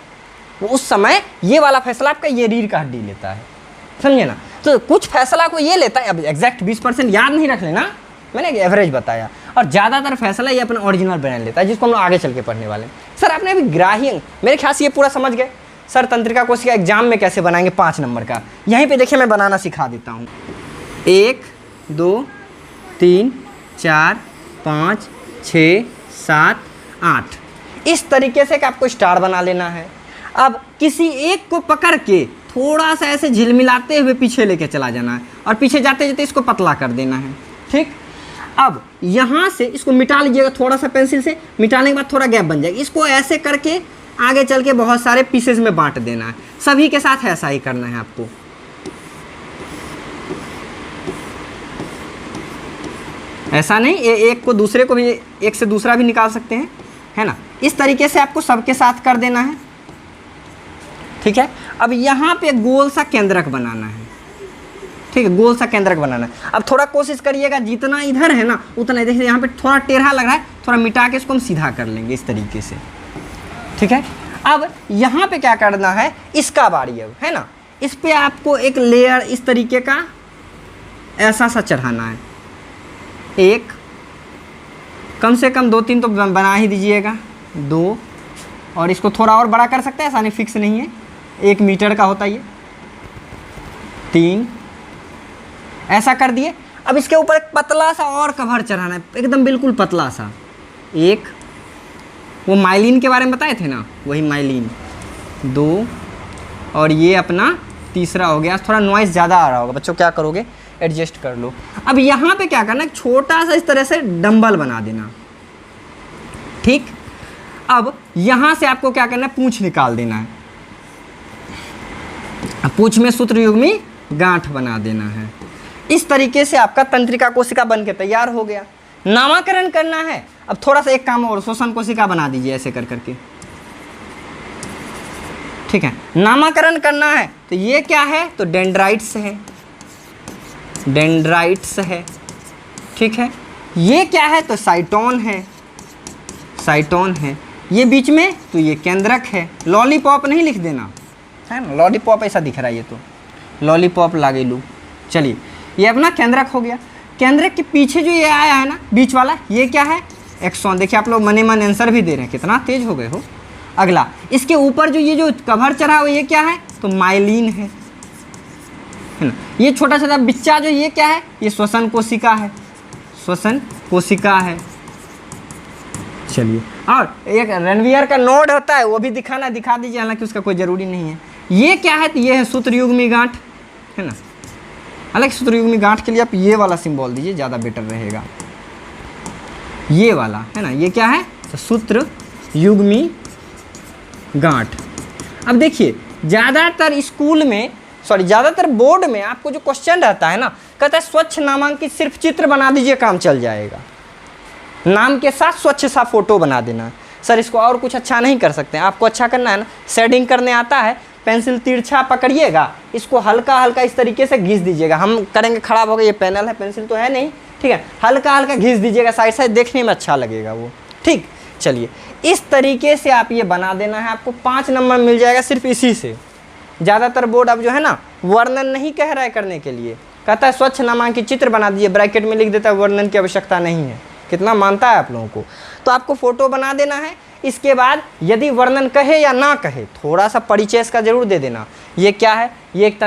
वो उस समय ये वाला फैसला आपका ये रीढ़ का हड्डी लेता है, समझे ना। तो कुछ फैसला को ये लेता है, अब एग्जैक्ट 20% याद नहीं रख लेना, मैंने एवरेज बताया, और ज़्यादातर फैसला ये अपना ओरिजिनल ब्रेन लेता है, जिसको हम लोग आगे चल के पढ़ने वाले हैं। सर आपने अभी ग्राह्य, मेरे ख्याल से ये पूरा समझ गए। सर तंत्रिका कोशिका एग्जाम में कैसे बनाएंगे 5 नंबर का, यहीं पे देखिए मैं बनाना सिखा देता हूँ। 1 2 3 4 5 6 7 8 इस तरीके से कि आपको स्टार बना लेना है। अब किसी एक को पकड़ के थोड़ा सा ऐसे झिलमिलाते हुए पीछे लेके चला जाना है, और पीछे जाते जाते इसको पतला कर देना है, ठीक। अब यहाँ से इसको मिटा लीजिएगा थोड़ा सा पेंसिल से, मिटाने के बाद थोड़ा गैप बन जाएगा, इसको ऐसे करके आगे चल के बहुत सारे पीसेज में बांट देना है। सभी के साथ ऐसा ही करना है आपको। ऐसा नहीं, एक को दूसरे को भी, एक से दूसरा भी निकाल सकते हैं, है ना। इस तरीके से आपको सबके साथ कर देना है, ठीक है। अब यहाँ पे गोल सा केंद्रक बनाना है, ठीक है, गोल सा केंद्रक बनाना है। अब थोड़ा कोशिश करिएगा जितना इधर है ना उतना, देखिए यहाँ पे थोड़ा टेढ़ा लग रहा है, थोड़ा मिटा के इसको हम सीधा कर लेंगे इस तरीके से, ठीक है। अब यहाँ पे क्या करना है, इसका बारी अब है ना, इस पे आपको एक लेयर इस तरीके का ऐसा सा चढ़ाना है, एक कम से कम 2-3 तो बना ही दीजिएगा, 2, और इसको थोड़ा और बड़ा कर सकते हैं, ऐसा नहीं फिक्स नहीं है, 1 मीटर का होता है ये, 3 ऐसा कर दिए। अब इसके ऊपर एक पतला सा और कवर चढ़ाना है, एकदम बिल्कुल पतला सा, 1 वो माइलिन के बारे में बताए थे ना, वही माइलिन 2, और ये अपना तीसरा हो गया। थोड़ा नॉइज़ ज़्यादा आ रहा होगा बच्चों, क्या करोगे, एडजस्ट कर लो। अब यहाँ पे क्या करना है, छोटा सा इस तरह से डंबल बना देना, ठीक। अब यहाँ से आपको क्या करना है, पूंछ निकाल देना है। अब पूंछ में सूत्रयुग्मी गांठ बना देना है। इस तरीके से आपका तंत्रिका कोशिका बन के तैयार हो गया। नामकरण करना है। अब थोड़ा सा एक काम और, श्वसन कोशिका बना दीजिए ऐसे कर करके, ठीक है। नामकरण करना है तो ये क्या है, तो डेंड्राइट्स है, डेंड्राइट्स है, ठीक है। ये क्या है, तो साइटोन है, साइटोन है। ये बीच में तो ये केंद्रक है। लॉलीपॉप नहीं लिख देना, है ना, लॉलीपॉप ऐसा दिख रहा है, ये तो लॉलीपॉप लागेलू। चलिए, ये अपना केंद्रक हो गया। केंद्रक के पीछे जो ये आया है ना बीच वाला, ये क्या है, एक्सॉन। देखिए आप लोग मने मन आंसर भी दे रहे हैं, कितना तेज हो गए हो। अगला, इसके ऊपर जो ये जो कवर चढ़ा हुआ, ये क्या है, तो माइलिन है ना। ये छोटा छोटा बिच्चा जो ये क्या है, ये श्वसन कोशिका है, श्वसन कोशिका है। चलिए, और एक रणवियर का नोड होता है, वो भी दिखाना, दिखा दीजिए, हालांकि उसका कोई ज़रूरी नहीं है। ये क्या है, तो ये है सूत्रयुग्मी गांठ, है ना। हालांकि सूत्रयुग्मी गांठ के लिए आप ये वाला सिंबल दीजिए, ज़्यादा बेटर रहेगा, ये वाला, है ना। ये क्या है, तो सूत्रयुग्मी गांठ। अब देखिए, ज़्यादातर स्कूल में, सॉरी ज़्यादातर बोर्ड में आपको जो क्वेश्चन रहता है ना, कहता है स्वच्छ नामांकित सिर्फ चित्र बना दीजिए, काम चल जाएगा। नाम के साथ स्वच्छ सा फोटो बना देना। सर इसको और कुछ अच्छा नहीं कर सकते हैं, आपको अच्छा करना है ना, शेडिंग करने आता है, पेंसिल तिरछा पकड़िएगा, इसको हल्का हल्का इस तरीके से घिस दीजिएगा। हम करेंगे, खराब हो गया, ये पैनल है, पेंसिल तो है नहीं, ठीक है, हल्का हल्का घिस दीजिएगा साइड साइड, देखने में अच्छा लगेगा वो, ठीक। चलिए, इस तरीके से आप ये बना देना है, आपको 5 नंबर मिल जाएगा सिर्फ इसी से। ज़्यादातर बोर्ड अब जो है ना, वर्णन नहीं कह रहा है करने के लिए, कहता है स्वच्छ नामांकित चित्र बना दीजिए, ब्रैकेट में लिख देता है वर्णन की आवश्यकता नहीं है। कितना मानता है आप लोगों को। तो आपको फोटो बना देना है। इसके बाद यदि वर्णन कहे या ना कहे, थोड़ा सा परिचय इसका जरूर दे देना। ये क्या है, ये एक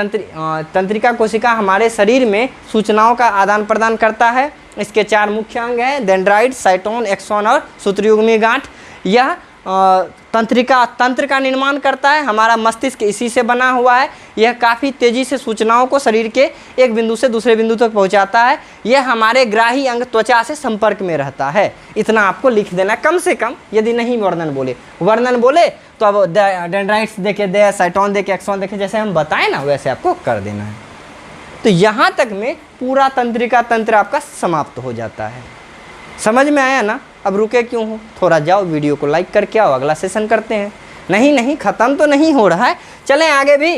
तंत्रिका कोशिका हमारे शरीर में सूचनाओं का आदान प्रदान करता है। इसके 4 मुख्य अंग हैं, डेंड्राइट, साइटोन, एक्सॉन और सूत्रयुग्मी गांठ। यह तंत्र का निर्माण करता है। हमारा मस्तिष्क इसी से बना हुआ है। यह काफ़ी तेज़ी से सूचनाओं को शरीर के एक बिंदु से दूसरे बिंदु तक पहुंचाता है। यह हमारे ग्राही अंग त्वचा से संपर्क में रहता है। इतना आपको लिख देना कम से कम, यदि नहीं वर्णन बोले तो अब डेंड्राइट्स देखे दे, साइटोन देखे, एक्सॉन देखे, जैसे हम बताएं ना वैसे आपको कर देना है। तो यहाँ तक में पूरा तंत्रिका तंत्र आपका समाप्त हो जाता है। समझ में आया ना? अब रुके क्यों हो, थोड़ा जाओ वीडियो को लाइक करके आओ, अगला सेशन करते हैं। नहीं ख़त्म तो नहीं हो रहा है, चलें आगे भी।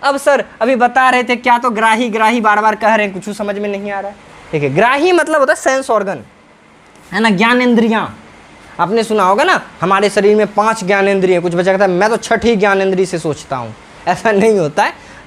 अब सर अभी बता रहे थे क्या, तो ग्राही बार बार कह रहे हैं, कुछ समझ में नहीं आ रहा है। ठीक है, ग्राही मतलब होता है सेंस ऑर्गन, है ना, ज्ञानेंद्रियाँ। आपने सुना होगा ना, हमारे शरीर में 5 ज्ञानेंद्रिय। कुछ बच्चा कहता है मैं तो 6ठी ज्ञानेंद्रिय से सोचता हूँ, ऐसा नहीं होता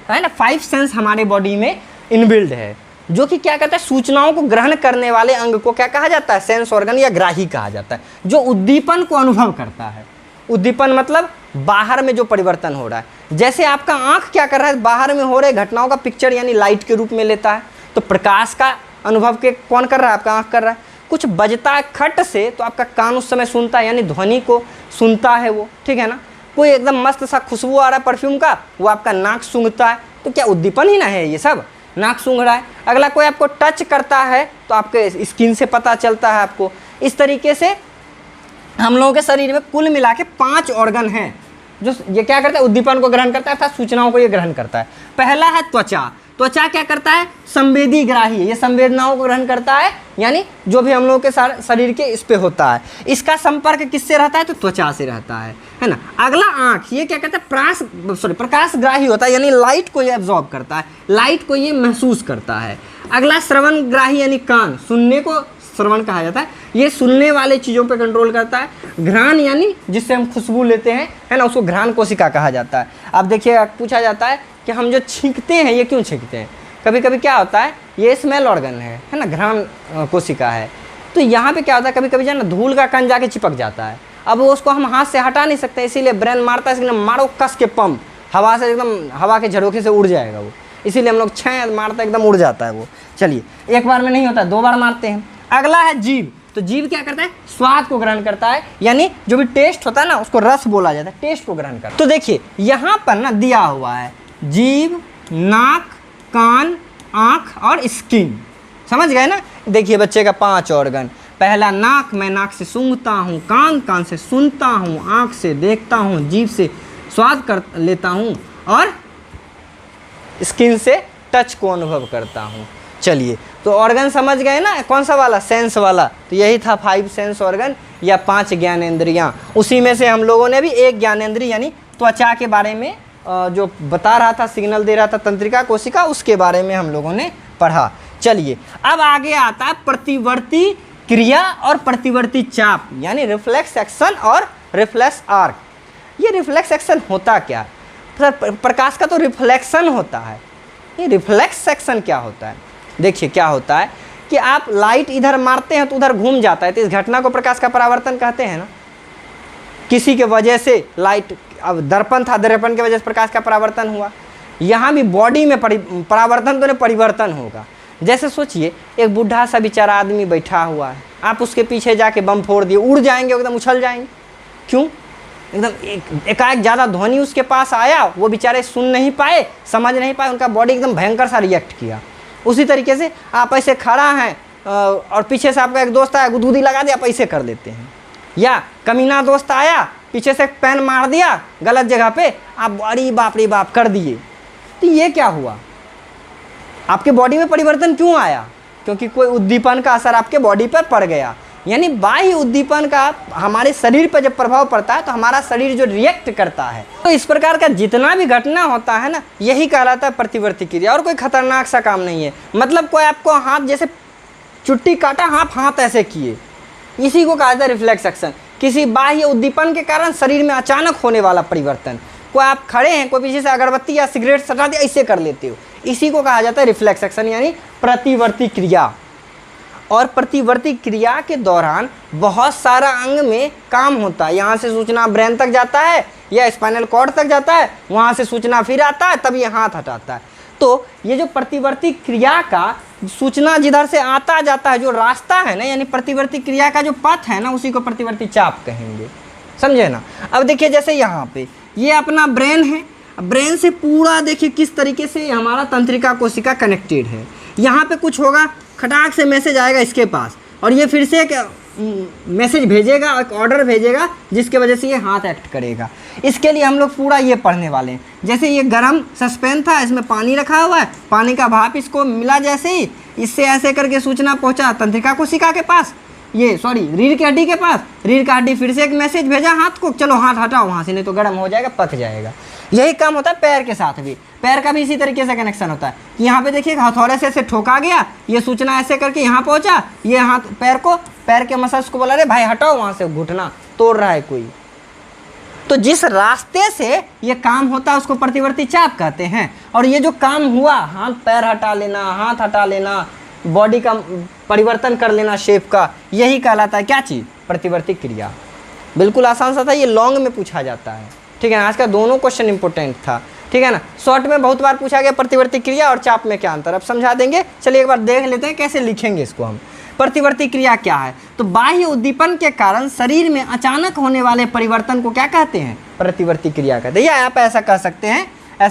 है ना। 5 सेंस हमारे बॉडी में इनबिल्ड है, जो कि क्या कहता है, सूचनाओं को ग्रहण करने वाले अंग को क्या कहा जाता है, सेंस ऑर्गन या ग्राही कहा जाता है, जो उद्दीपन को अनुभव करता है। उद्दीपन मतलब बाहर में जो परिवर्तन हो रहा है। जैसे आपका आंख क्या कर रहा है, बाहर में हो रहे घटनाओं का पिक्चर यानी लाइट के रूप में लेता है। तो प्रकाश का अनुभव के कौन कर रहा है, आपका आंख कर रहा है। कुछ बजता है खट से तो आपका कान उस समय सुनता है, यानी ध्वनि को सुनता है वो, ठीक है ना। कोई एकदम मस्त सा खुशबू आ रहा है परफ्यूम का, वो आपका नाक सूंघता है, तो क्या उद्दीपन ही ना है ये सब, नाक सूंघ रहा है। अगला कोई आपको टच करता है तो आपके स्किन से पता चलता है आपको। इस तरीके से हम लोगों के शरीर में कुल मिला के 5 ऑर्गन हैं जो ये क्या करता है, उद्दीपन को ग्रहण करता है अर्थात सूचनाओं को ये ग्रहण करता है। पहला है त्वचा। त्वचा क्या करता है, संवेदी ग्राही, ये संवेदनाओं को ग्रहण करता है, यानी जो भी हम लोगों के शरीर के इस पे होता है। इसका संपर्क किससे रहता है, तो त्वचा से रहता है ना। अगला आँख, ये क्या कहता है, प्रकाश ग्राही होता है, यानी लाइट को ये एब्जॉर्ब करता है, लाइट को ये महसूस करता है। अगला श्रवण ग्राही, यानी कान, सुनने को श्रवण कहा जाता है, ये सुनने वाले चीज़ों पे कंट्रोल करता है। घ्राण यानी जिससे हम खुशबू लेते हैं, है ना, उसको घ्राण कोशिका कहा जाता है। अब देखिए पूछा जाता है कि हम जो छींकते हैं ये क्यों छींकते हैं, कभी कभी क्या होता है, ये स्मेल ऑर्गन है ना, घ्राण कोशिका है। तो यहाँ पे क्या होता है, कभी कभी जो है ना धूल का कण जाके चिपक जाता है। अब उसको हम हाथ से हटा नहीं सकते, इसीलिए ब्रेन मारता है, इसलिए मारो कस के पंप, हवा से एकदम, हवा के झरोखे से उड़ जाएगा वो, इसीलिए हम लोग छः मारते एकदम उड़ जाता है वो। चलिए, एक बार में नहीं होता, 2 बार मारते हैं। अगला है जीभ। तो जीभ क्या करता है, स्वाद को ग्रहण करता है, यानी जो भी टेस्ट होता है ना उसको रस बोला जाता है, टेस्ट को ग्रहण करता है। तो देखिए यहाँ पर ना दिया हुआ है जीभ, नाक, कान, आँख और स्किन, समझ गए ना। देखिए बच्चे का 5 ऑर्गन, पहला नाक, मैं नाक से सूंघता हूँ, कान, कान से सुनता हूँ, आँख से देखता हूँ, जीभ से स्वाद कर लेता हूँ और स्किन से टच को अनुभव करता हूँ। चलिए तो ऑर्गन समझ गए ना, कौन सा वाला, सेंस वाला। तो यही था 5 सेंस ऑर्गन या 5 ज्ञानेंद्रियाँ। उसी में से हम लोगों ने भी एक ज्ञानेंद्रिय यानी त्वचा के बारे में जो बता रहा था, सिग्नल दे रहा था तंत्रिका कोशिका, उसके बारे में हम लोगों ने पढ़ा। चलिए अब आगे आता है प्रतिवर्ती क्रिया और प्रतिवर्ती चाप, यानी रिफ्लेक्स एक्शन और रिफ्लेक्स आर्क। ये रिफ्लेक्स एक्शन होता क्या, प्रकाश का तो रिफ्लेक्शन होता है, ये रिफ्लेक्स एक्शन क्या होता है। देखिए क्या होता है कि आप लाइट इधर मारते हैं तो उधर घूम जाता है, तो इस घटना को प्रकाश का परावर्तन कहते हैं ना। किसी के वजह से लाइट, अब दर्पण था, दर्पण की वजह से प्रकाश का परावर्तन हुआ, यहाँ भी बॉडी में परावर्तन तो नहीं, परिवर्तन होगा। जैसे सोचिए एक बूढ़ा सा बेचारा आदमी बैठा हुआ है, आप उसके पीछे जाके बम फोड़ दिए, उड़ जाएंगे, एकदम उछल जाएंगे। क्यों, एकदम एकाएक ज़्यादा ध्वनि उसके पास आया, वो बेचारे सुन नहीं पाए, समझ नहीं पाए, उनका बॉडी एकदम भयंकर सा रिएक्ट किया। उसी तरीके से आप ऐसे खड़ा हैं और पीछे से आपका एक दोस्त आया, गुदगुदी लगा दिया, आप ऐसे कर देते हैं। या कमीना दोस्त आया, पीछे से पेन मार दिया गलत जगह पे, आप बड़ी बाप रे बाप कर दिए। तो ये क्या हुआ, आपके बॉडी में परिवर्तन क्यों आया, क्योंकि कोई उद्दीपन का असर आपके बॉडी पर पड़ गया। यानी बाह्य उद्दीपन का हमारे शरीर पर जब प्रभाव पड़ता है तो हमारा शरीर जो रिएक्ट करता है, तो इस प्रकार का जितना भी घटना होता है ना, यही कहलाता है प्रतिवर्ती क्रिया। और कोई खतरनाक सा काम नहीं है, मतलब कोई आपको हाथ जैसे चुट्टी काटा, आप हाथ ऐसे किए, इसी को कहा जाता है रिफ्लेक्स एक्शन। किसी बाह्य उद्दीपन के कारण शरीर में अचानक होने वाला परिवर्तन, कोई आप खड़े हैं, कोई पीछे से अगरबत्ती या सिगरेट सटा दिया, ऐसे कर लेते हो, इसी को कहा जाता है रिफ्लेक्स एक्शन, यानी प्रतिवर्ती क्रिया। और प्रतिवर्ती क्रिया के दौरान बहुत सारा अंग में काम होता है, यहाँ से सूचना ब्रेन तक जाता है या स्पाइनल कॉर्ड तक जाता है, वहाँ से सूचना फिर आता है, तब ये हाथ हटाता है। तो ये जो प्रतिवर्ती क्रिया का सूचना जिधर से आता जाता है, जो रास्ता है ना, यानी प्रतिवर्ती क्रिया का जो पथ है ना, उसी को प्रतिवर्ती चाप कहेंगे, समझे ना। अब देखिए जैसे यहाँ पे ये अपना ब्रेन है, ब्रेन से पूरा देखिए किस तरीके से हमारा तंत्रिका कोशिका कनेक्टेड है। यहाँ पे कुछ होगा, खटाक से मैसेज आएगा इसके पास, और ये फिर से मैसेज भेजेगा, एक ऑर्डर भेजेगा, जिसके वजह से ये हाथ एक्ट करेगा। इसके लिए हम लोग पूरा ये पढ़ने वाले हैं। जैसे ये गरम सस्पेन था, इसमें पानी रखा हुआ है, पानी का भाप इसको मिला, जैसे ही इससे ऐसे करके सूचना पहुंचा तंत्रिका कोशिका के पास, ये सॉरी रीढ़ की हड्डी के पास, रीढ़ की हड्डी फिर से एक मैसेज भेजा हाथ को, चलो हाथ हटाओ वहाँ से, नहीं तो गर्म हो जाएगा, पक जाएगा। यही काम होता है पैर के साथ भी, पैर का भी इसी तरीके से कनेक्शन होता है कि यहाँ पे देखिए हथौड़े से ऐसे ठोका गया, ये सूचना ऐसे करके यहाँ पहुँचा, ये हाथ पैर के मसल्स को बोला, अरे भाई हटाओ वहाँ से, घुटना तोड़ रहा है कोई। तो जिस रास्ते से ये काम होता है उसको प्रतिवर्ती चाप कहते हैं। और ये जो काम हुआ, हाथ पैर हटा लेना, हाथ हटा लेना, बॉडी का परिवर्तन कर लेना शेप का, यही कहलाता है क्या चीज़, प्रतिवर्ती क्रिया। बिल्कुल आसान सा था, ये लॉन्ग में पूछा जाता है, ठीक है ना। आज का दोनों क्वेश्चन इंपॉर्टेंट था, ठीक है ना। शॉर्ट में बहुत बार पूछा गया प्रतिवर्ती क्रिया और चाप में क्या अंतर, अब समझा देंगे। चलिए एक बार देख लेते हैं कैसे लिखेंगे इसको हम। प्रतिवर्ती क्रिया क्या है, तो बाह्य उद्दीपन के कारण शरीर में अचानक होने वाले परिवर्तन को क्या कहते हैं, प्रतिवर्ती क्रिया कहते हैं। या आप ऐसा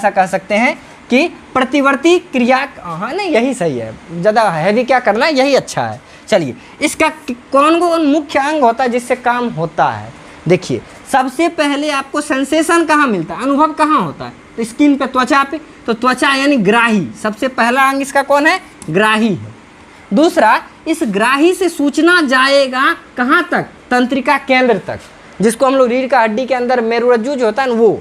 कह सकते हैं कि प्रतिवर्ती क्रिया, हाँ नहीं यही सही है, ज़्यादा हैवी क्या करना है, यही अच्छा है। चलिए इसका कौन कौन मुख्य अंग होता है जिससे काम होता है। देखिए सबसे पहले आपको सेंसेशन कहाँ मिलता है, अनुभव कहाँ होता है, तो स्किन पे, त्वचा पे। तो त्वचा यानी ग्राही, सबसे पहला अंग इसका कौन है, ग्राही है। दूसरा, इस ग्राही से सूचना जाएगा कहाँ तक, तंत्रिका केंद्र तक, जिसको हम लोग रीढ़ का हड्डी के अंदर मेरुरज्जु जो होता है वो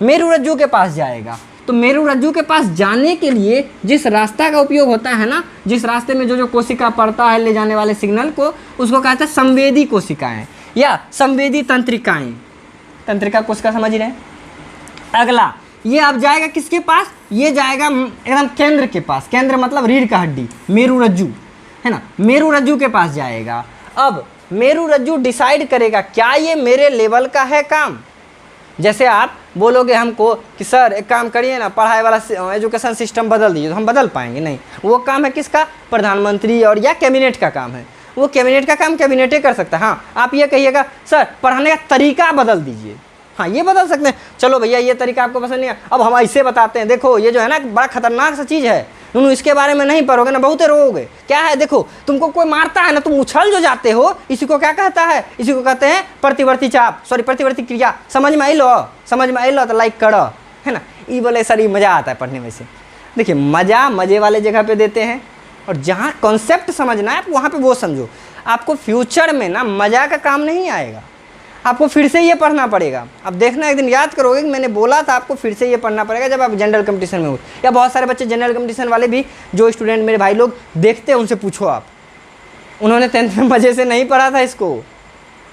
मेरुरज्जु के पास जाएगा। तो मेरुरज्जु के पास जाने के लिए जिस रास्ता का उपयोग होता है ना, जिस रास्ते में जो कोशिका पड़ता है ले जाने वाले सिग्नल को, उसको कहते हैं संवेदी कोशिकाएं या संवेदी तंत्रिकाएं। तंत्रिका कोशिका समझ रहे हैं। अगला ये अब जाएगा किसके पास, ये जाएगा एकदम केंद्र के पास, केंद्र मतलब रीढ़ का हड्डी, मेरुरज्जु है ना, मेरुरज्जु के पास जाएगा। अब मेरुरज्जु डिसाइड करेगा क्या ये मेरे लेवल का है काम। जैसे आप बोलोगे हमको कि सर एक काम करिए ना, पढ़ाई वाला एजुकेशन सिस्टम बदल दीजिए, तो हम बदल पाएंगे नहीं। वो काम है किसका, प्रधानमंत्री और या कैबिनेट का काम है। वो कैबिनेट का काम कैबिनेट कर सकता है। हाँ, आप ये कहिएगा सर पढ़ाने का तरीका बदल दीजिए, हाँ ये बदल सकते हैं। चलो भैया ये तरीका आपको पसंद नहीं है, अब हम ऐसे बताते हैं, देखो ये जो है ना बड़ा खतरनाक सा चीज़ है, तुम इसके बारे में नहीं पढ़ोगे ना बहुत रोओगे। क्या है, देखो तुमको कोई मारता है ना, तुम उछल जो जाते हो, इसी को क्या कहता है, इसी को कहते हैं प्रतिवर्ती चाप, सॉरी प्रतिवर्ती क्रिया। समझ में आई लो, समझ में आई लो तो लाइक करो, है ना। ये बोले सर ये मज़ा आता है पढ़ने में से। देखिए मज़ा मज़े वाले जगह पे देते हैं, और जहाँ कॉन्सेप्ट समझना है वहाँ पे वो समझो। आपको फ्यूचर में ना मज़ा का काम नहीं आएगा, आपको फिर से ये पढ़ना पड़ेगा। अब देखना एक दिन याद करोगे कि मैंने बोला था आपको फिर से ये पढ़ना पड़ेगा जब आप जनरल कंपटीशन में हो, या बहुत सारे बच्चे जनरल कंपटीशन वाले भी जो स्टूडेंट मेरे भाई लोग देखते हैं उनसे पूछो आप, उन्होंने 10th में मज़े से नहीं पढ़ा था इसको,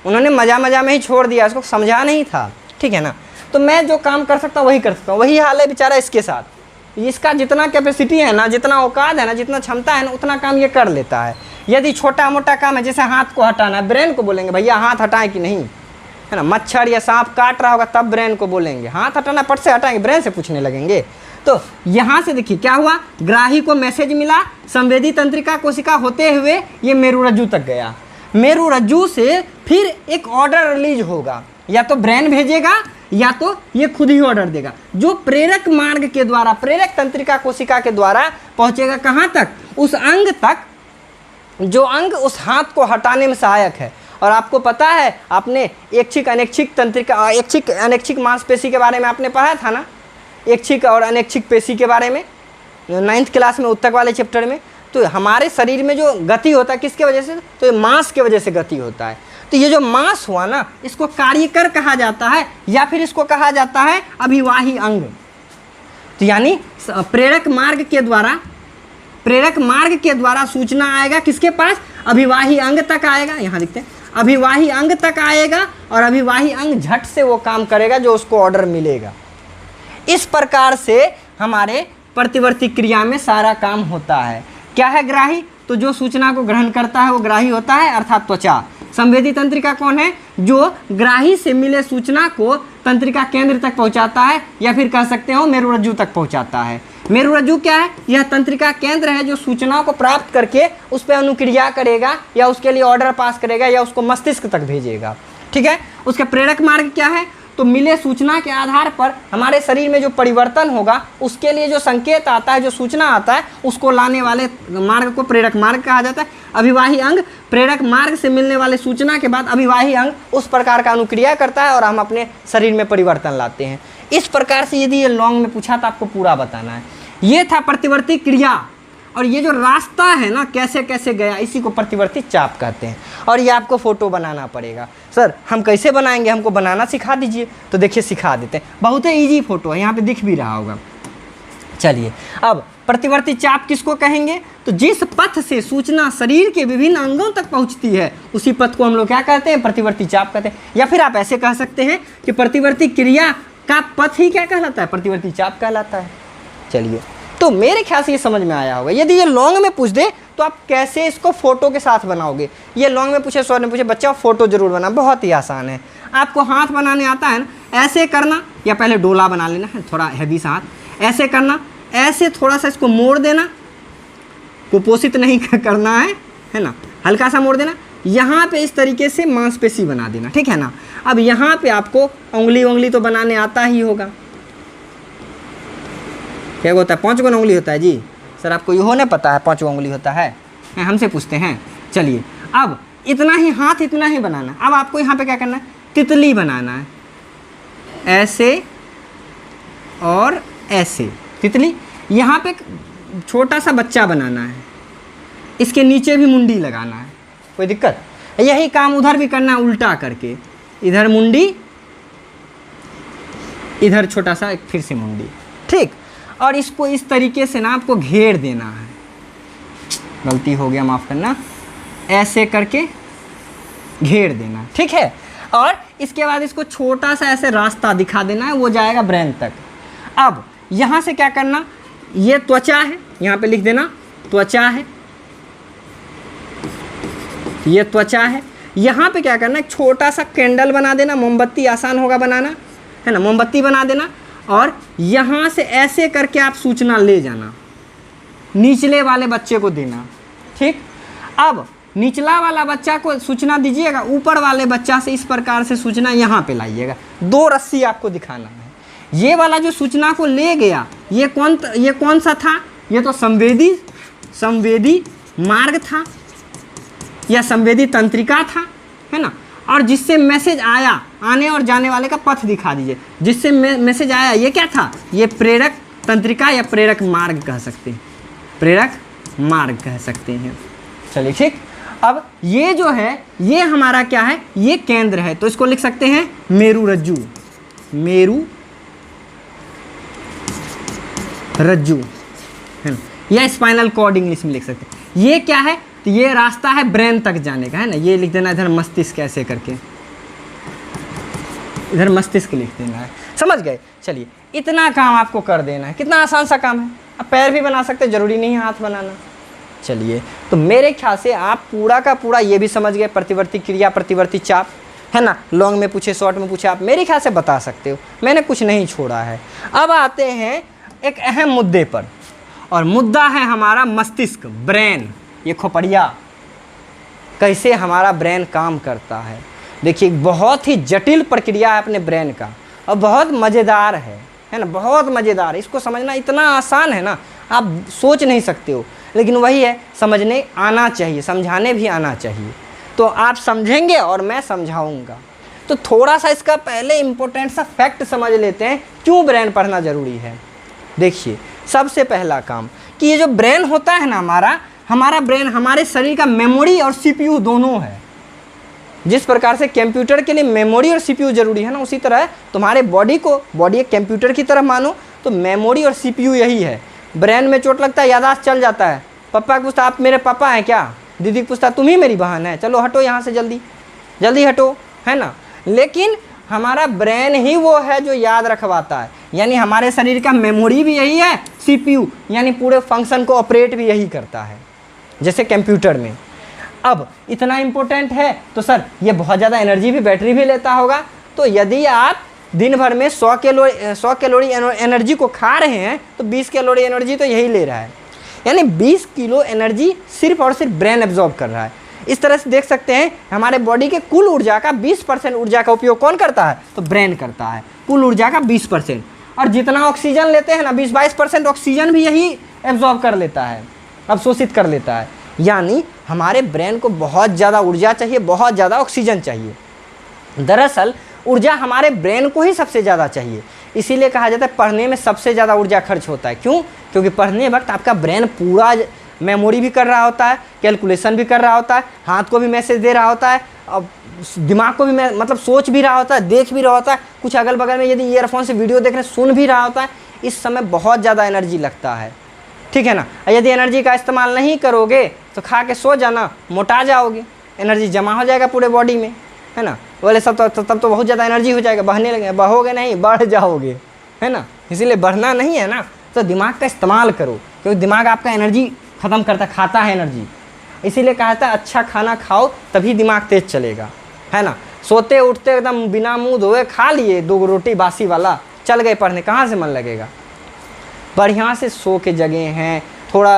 उन्होंने मज़ा में ही छोड़ दिया, इसको समझा नहीं था, ठीक है ना। तो मैं जो काम कर सकता हूँ वही कर सकता हूँ, वही हाल है बेचारा इसके साथ। इसका जितना कैपेसिटी है ना, जितना औकात है ना, जितना क्षमता है ना, उतना काम ये कर लेता है। यदि छोटा मोटा काम है, जैसे हाथ को हटाना है, ब्रेन को बोलेंगे भैया हाथ हटाएं कि नहीं, है ना। मच्छर या सांप काट रहा होगा तब ब्रेन को बोलेंगे, हाथ हटाना पट से हटाएंगे, ब्रेन से पूछने लगेंगे। तो यहाँ से देखिए क्या हुआ, ग्राही को मैसेज मिला, संवेदी तंत्रिका कोशिका होते हुए ये मेरुरज्जु तक गया, मेरुरज्जु से फिर एक ऑर्डर रिलीज होगा, या तो ब्रेन भेजेगा या तो ये खुद ही ऑर्डर देगा, जो प्रेरक मार्ग के द्वारा, प्रेरक तंत्रिका कोशिका के द्वारा पहुंचेगा कहाँ तक, उस अंग तक जो अंग उस हाथ को हटाने में सहायक है। और आपको पता है, आपने ऐच्छिक अनैच्छिक तंत्रिका, ऐच्छिक अनैच्छिक मांसपेशी के बारे में आपने पढ़ा था ना, ऐच्छिक और अनैच्छिक पेशी के बारे में 9th क्लास में उत्तक वाले चैप्टर में। तो हमारे शरीर में जो गति होता है किसके वजह से, तो ये मांस के वजह से गति होता है। तो ये जो मांस हुआ ना, इसको कार्यकर कहा जाता है, या फिर इसको कहा जाता है अभिवाही अंग। तो यानी प्रेरक मार्ग के द्वारा, प्रेरक मार्ग के द्वारा सूचना आएगा किसके पास, अभिवाही अंग तक आएगा। यहाँ देखते हैं अभिवाही अंग तक आएगा, और अभिवाही अंग झट से वो काम करेगा जो उसको ऑर्डर मिलेगा। इस प्रकार से हमारे प्रतिवर्ती क्रिया में सारा काम होता है। क्या है ग्राही, तो जो सूचना को ग्रहण करता है वो ग्राही होता है, अर्थात त्वचा। संवेदी तंत्रिका कौन है, जो ग्राही से मिले सूचना को तंत्रिका केंद्र तक पहुंचाता है, या फिर कह सकते हो मेरुरज्जु तक पहुंचाता है। मेरुरज्जु क्या है, यह तंत्रिका केंद्र है जो सूचनाओं को प्राप्त करके उस पर अनुक्रिया करेगा, या उसके लिए ऑर्डर पास करेगा, या उसको मस्तिष्क तक भेजेगा, ठीक है। उसका प्रेरक मार्ग क्या है, तो मिले सूचना के आधार पर हमारे शरीर में जो परिवर्तन होगा उसके लिए जो संकेत आता है, जो सूचना आता है, उसको लाने वाले मार्ग को प्रेरक मार्ग कहा जाता है। अभिवाही अंग प्रेरक मार्ग से मिलने वाले सूचना के बाद अभिवाही अंग उस प्रकार का अनुक्रिया करता है और हम अपने शरीर में परिवर्तन लाते हैं। इस प्रकार से यदि ये लॉन्ग में पूछा तो आपको पूरा बताना है। ये था प्रतिवर्ती क्रिया, और ये जो रास्ता है ना कैसे कैसे गया, इसी को प्रतिवर्ती चाप कहते हैं। और ये आपको फोटो बनाना पड़ेगा। सर हम कैसे बनाएंगे, हमको बनाना सिखा दीजिए। तो देखिए सिखा देते हैं, बहुत ही ईजी फोटो है, यहाँ पे दिख भी रहा होगा। चलिए अब प्रतिवर्ती चाप किसको कहेंगे, तो जिस पथ से सूचना शरीर के विभिन्न अंगों तक पहुंचती है उसी पथ को हम लोग क्या कहते हैं, प्रतिवर्ती चाप कहते हैं। या फिर आप ऐसे कह सकते हैं कि प्रतिवर्ती क्रिया का पथ ही क्या कहलाता है, प्रतिवर्ती चाप कहलाता है। चलिए तो मेरे ख्याल से ये समझ में आया होगा। यदि ये लॉन्ग में पूछ दे तो आप कैसे इसको फोटो के साथ बनाओगे। ये लॉन्ग में पूछे, सर ने पूछे बच्चा फोटो जरूर बना, बहुत ही आसान है। आपको हाथ बनाने आता है ना, ऐसे करना, या पहले डोला बना लेना है थोड़ा हैवी सा हाथ, ऐसे करना, ऐसे थोड़ा सा इसको मोड़ देना, कुपोषित नहीं करना है ना, हल्का सा मोड़ देना, यहाँ पे इस तरीके से मांसपेशी बना देना, ठीक है ना। अब यहाँ पे आपको उंगली तो बनाने आता ही होगा। क्या होता है, 5 गो उंगली होता है जी, सर आपको ये नहीं पता है 5 उंगली होता है, हमसे पूछते हैं। चलिए अब इतना ही हाथ, इतना ही बनाना। अब आपको यहाँ पे क्या करना है, तितली बनाना है, ऐसे और ऐसे तितली। यहाँ पे छोटा सा बच्चा बनाना है, इसके नीचे भी मुंडी लगाना है, कोई दिक्कत। यही काम उधर भी करना है, उल्टा करके, इधर मुंडी, इधर छोटा सा एक फिर से मुंडी, ठीक। और इसको इस तरीके से ना आपको घेर देना है, गलती हो गया माफ़ करना, ऐसे करके घेर देना, ठीक है। और इसके बाद इसको छोटा सा ऐसे रास्ता दिखा देना है, वो जाएगा ब्रेन तक। अब यहाँ से क्या करना, ये त्वचा है, यहाँ पे लिख देना त्वचा है, ये त्वचा है। यहाँ पे क्या करना, एक छोटा सा कैंडल बना देना, मोमबत्ती, आसान होगा बनाना, है ना, मोमबत्ती बना देना। और यहाँ से ऐसे करके आप सूचना ले जाना, निचले वाले बच्चे को देना, ठीक। अब निचला वाला बच्चा को सूचना दीजिएगा, ऊपर वाले बच्चा से इस प्रकार से सूचना यहाँ पे लाइएगा। 2 रस्सी आपको दिखाना है। ये वाला जो सूचना को ले गया ये कौन सा था? ये तो संवेदी मार्ग था या संवेदी तंत्रिका था, है ना। और जिससे मैसेज आया, आने और जाने वाले का पथ दिखा दीजिए। जिससे मैसेज आया ये क्या था? ये प्रेरक तंत्रिका या प्रेरक मार्ग कह सकते हैं, प्रेरक मार्ग कह सकते हैं। चलिए ठीक। अब ये जो है ये हमारा क्या है? ये केंद्र है, तो इसको लिख सकते हैं मेरु रज्जु, मेरु रज्जु, है ना, या स्पाइनल कॉर्ड इंग्लिश में लिख सकते हैं। ये क्या है? तो ये रास्ता है ब्रेन तक जाने का, है ना। ये लिख देना इधर मस्तिष्क ऐसे करके, इधर मस्तिष्क लिख देना है, समझ गए। चलिए इतना काम आपको कर देना है, कितना आसान सा काम है। अब पैर भी बना सकते, जरूरी नहीं है हाथ बनाना। चलिए तो मेरे ख्याल से आप पूरा का पूरा ये भी समझ गए, प्रतिवर्ती क्रिया, प्रतिवर्ती चाप, है ना। लॉन्ग में पूछे, शॉर्ट में पूछे, आप मेरे ख्याल से बता सकते हो, मैंने कुछ नहीं छोड़ा है। अब आते हैं एक अहम मुद्दे पर, और मुद्दा है हमारा मस्तिष्क, ब्रेन, ये खोपड़िया, कैसे हमारा ब्रेन काम करता है। देखिए बहुत ही जटिल प्रक्रिया है अपने ब्रेन का, और बहुत मज़ेदार है ना, बहुत मज़ेदार है। इसको समझना इतना आसान है ना, आप सोच नहीं सकते हो। लेकिन वही है, समझने आना चाहिए, समझाने भी आना चाहिए। तो आप समझेंगे और मैं समझाऊंगा। तो थोड़ा सा इसका पहले इम्पोर्टेंट सा फैक्ट समझ लेते हैं, क्यों ब्रेन पढ़ना ज़रूरी है। देखिए सबसे पहला काम कि ये जो ब्रेन होता है ना हमारा ब्रेन हमारे शरीर का मेमोरी और सीपीयू दोनों है। जिस प्रकार से कंप्यूटर के लिए मेमोरी और सीपीयू जरूरी है ना, उसी तरह तुम्हारे बॉडी एक कंप्यूटर की तरह मानो, तो मेमोरी और सीपीयू यही है। ब्रेन में चोट लगता है, याददाश्त चल जाता है, पापा को पूछता आप मेरे पापा हैं क्या, दीदी को पूछता तुम ही मेरी बहन है, चलो हटो यहाँ से जल्दी हटो, है ना। लेकिन हमारा ब्रेन ही वो है जो याद रखवाता है, यानी हमारे शरीर का मेमोरी भी यही है, सीपीयू यानी पूरे फंक्शन को ऑपरेट भी यही करता है, जैसे कंप्यूटर में। अब इतना इम्पोर्टेंट है तो सर ये बहुत ज़्यादा एनर्जी भी, बैटरी भी लेता होगा। तो यदि आप दिन भर में 100 कैलोरी एनर्जी को खा रहे हैं तो 20 कैलोरी एनर्जी तो यही ले रहा है, यानी 20 किलो एनर्जी सिर्फ और सिर्फ ब्रेन एब्जॉर्ब कर रहा है। इस तरह से देख सकते हैं हमारे बॉडी के कुल ऊर्जा का 20% ऊर्जा का उपयोग कौन करता है? तो ब्रेन करता है, कुल ऊर्जा का 20%। और जितना ऑक्सीजन लेते हैं ना 20-22% ऑक्सीजन भी यही एब्जॉर्ब कर लेता है, अवशोषित कर लेता है। यानी हमारे ब्रेन को बहुत ज़्यादा ऊर्जा चाहिए, बहुत ज़्यादा ऑक्सीजन चाहिए। दरअसल ऊर्जा हमारे ब्रेन को ही सबसे ज़्यादा चाहिए, इसीलिए कहा जाता है पढ़ने में सबसे ज़्यादा ऊर्जा खर्च होता है। क्यों? क्योंकि पढ़ने वक्त आपका ब्रेन पूरा मेमोरी भी कर रहा होता है, कैलकुलेशन भी कर रहा होता है, हाथ को भी मैसेज दे रहा होता है, और दिमाग को भी मतलब सोच भी रहा होता है, देख भी रहा होता है, कुछ अगल बगल में यदि ईयरफोन से वीडियो देख रहे सुन भी रहा होता है। इस समय बहुत ज़्यादा एनर्जी लगता है, ठीक है ना। यदि एनर्जी का इस्तेमाल नहीं करोगे तो खा के सो जाना, मोटा जाओगे, एनर्जी जमा हो जाएगा पूरे बॉडी में, है ना। बोले सब तब तो बहुत ज़्यादा एनर्जी हो जाएगा, बहने लगे, बहोगे नहीं, बढ़ जाओगे, है ना। इसीलिए बढ़ना नहीं है ना, तो दिमाग का इस्तेमाल करो, क्योंकि दिमाग आपका एनर्जी ख़त्म करता, खाता है एनर्जी। इसीलिए कहा था अच्छा खाना खाओ तभी दिमाग तेज चलेगा, है ना। सोते उठते एकदम बिना मुँह धोए खा लिए 2 रोटी बासी वाला, चल गए पढ़ने, कहाँ से मन लगेगा। बढ़िया से सो के जगह हैं, थोड़ा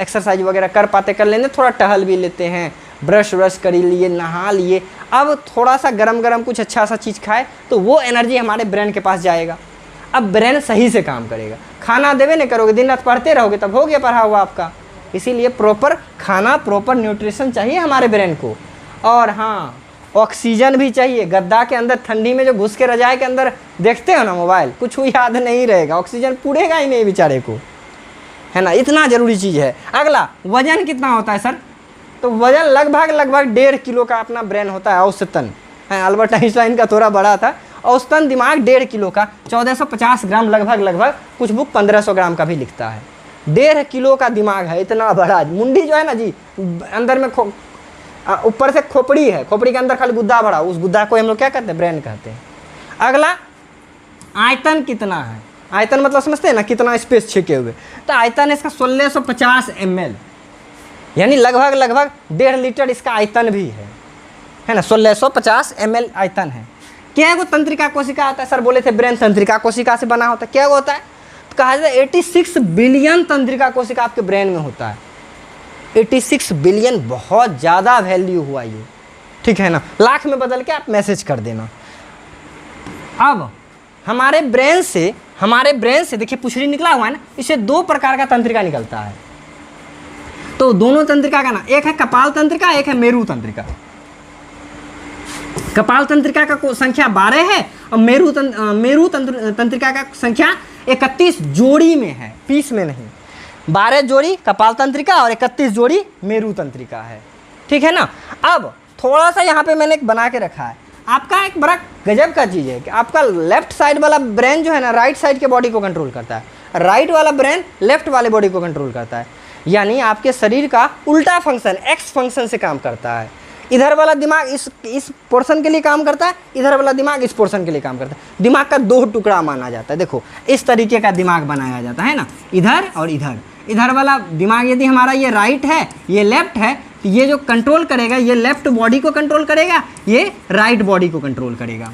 एक्सरसाइज वगैरह कर पाते कर लेंगे, थोड़ा टहल भी लेते हैं, ब्रश कर लिए, नहा लिए। अब थोड़ा सा गरम कुछ अच्छा सा चीज़ खाए तो वो एनर्जी हमारे ब्रेन के पास जाएगा। अब ब्रेन सही से काम करेगा। खाना देवे नहीं करोगे, दिन रात पढ़ते रहोगे, तब हो गया पढ़ा हुआ आपका। इसीलिए प्रॉपर खाना, प्रॉपर न्यूट्रिशन चाहिए हमारे ब्रेन को। और हाँ, ऑक्सीजन भी चाहिए। गद्दा के अंदर ठंडी में जो घुस के रजाई के अंदर देखते हो ना मोबाइल, कुछ याद नहीं रहेगा, ऑक्सीजन पूरेगा ही नहीं बेचारे को, है ना। इतना ज़रूरी चीज़ है। अगला, वजन कितना होता है सर? तो वजन लगभग 1.5 किलो का अपना ब्रेन होता है औसतन, है। अल्बर्ट आइंस्टाइन का थोड़ा बड़ा था, औसतन दिमाग 1.5 किलो का, 1450 ग्राम लगभग, कुछ बुक 1500 ग्राम का भी लिखता है। 1.5 किलो का दिमाग है, इतना बड़ा। मुंडी जो है ना जी, अंदर में ऊपर से खोपड़ी है, खोपड़ी के अंदर खाली गुद्दा भरा, उस गुद्दा को हम लोग क्या कहते हैं? ब्रेन कहते हैं। अगला, आयतन कितना है? आयतन मतलब समझते हैं ना, कितना स्पेस छिके हुए। तो आयतन इसका 1650 ml, यानी लगभग 1.5 लीटर इसका आयतन भी है ना। 1650 ml आयतन है। क्या वो तंत्रिका कोशिका होता है? सर बोले थे ब्रेन तंत्रिका कोशिका से बना होता है। क्या होता है? तो कहा जाता है 86 बिलियन तंत्रिका कोशिका आपके ब्रेन में होता है। 86 बिलियन, बहुत ज़्यादा वैल्यू हुआ ये, ठीक है ना। लाख में बदल के आप मैसेज कर देना। अब हमारे ब्रेन से देखिए पुछड़ी निकला हुआ है ना, इससे 2 प्रकार का तंत्रिका निकलता है। तो दोनों तंत्रिका का ना, एक है कपाल तंत्रिका, एक है मेरु तंत्रिका। कपाल तंत्रिका का संख्या 12 है और मेरु तंत्रिका का संख्या 31 जोड़ी में है, पीस में नहीं। 12 जोड़ी कपाल तंत्रिका और 31 जोड़ी मेरु तंत्रिका है, ठीक है ना। अब थोड़ा सा यहाँ पे मैंने एक बना के रखा है, आपका एक बड़ा गजब का चीज़ है कि आपका लेफ्ट साइड वाला ब्रेन जो है ना, राइट साइड के बॉडी को कंट्रोल करता है, राइट वाला ब्रेन लेफ्ट वाले बॉडी को कंट्रोल करता है। यानी आपके शरीर का उल्टा फंक्शन, एक्स फंक्शन से काम करता है। इधर वाला दिमाग इस पोर्शन के लिए काम करता है, इधर वाला दिमाग इस पोर्शन के लिए काम करता है। दिमाग का 2 टुकड़ा माना जाता है। देखो इस तरीके का दिमाग बनाया जाता है ना, इधर और इधर। इधर वाला दिमाग यदि हमारा ये राइट है, ये लेफ्ट है, तो ये जो कंट्रोल करेगा, ये लेफ्ट बॉडी को कंट्रोल करेगा, ये राइट बॉडी को कंट्रोल करेगा,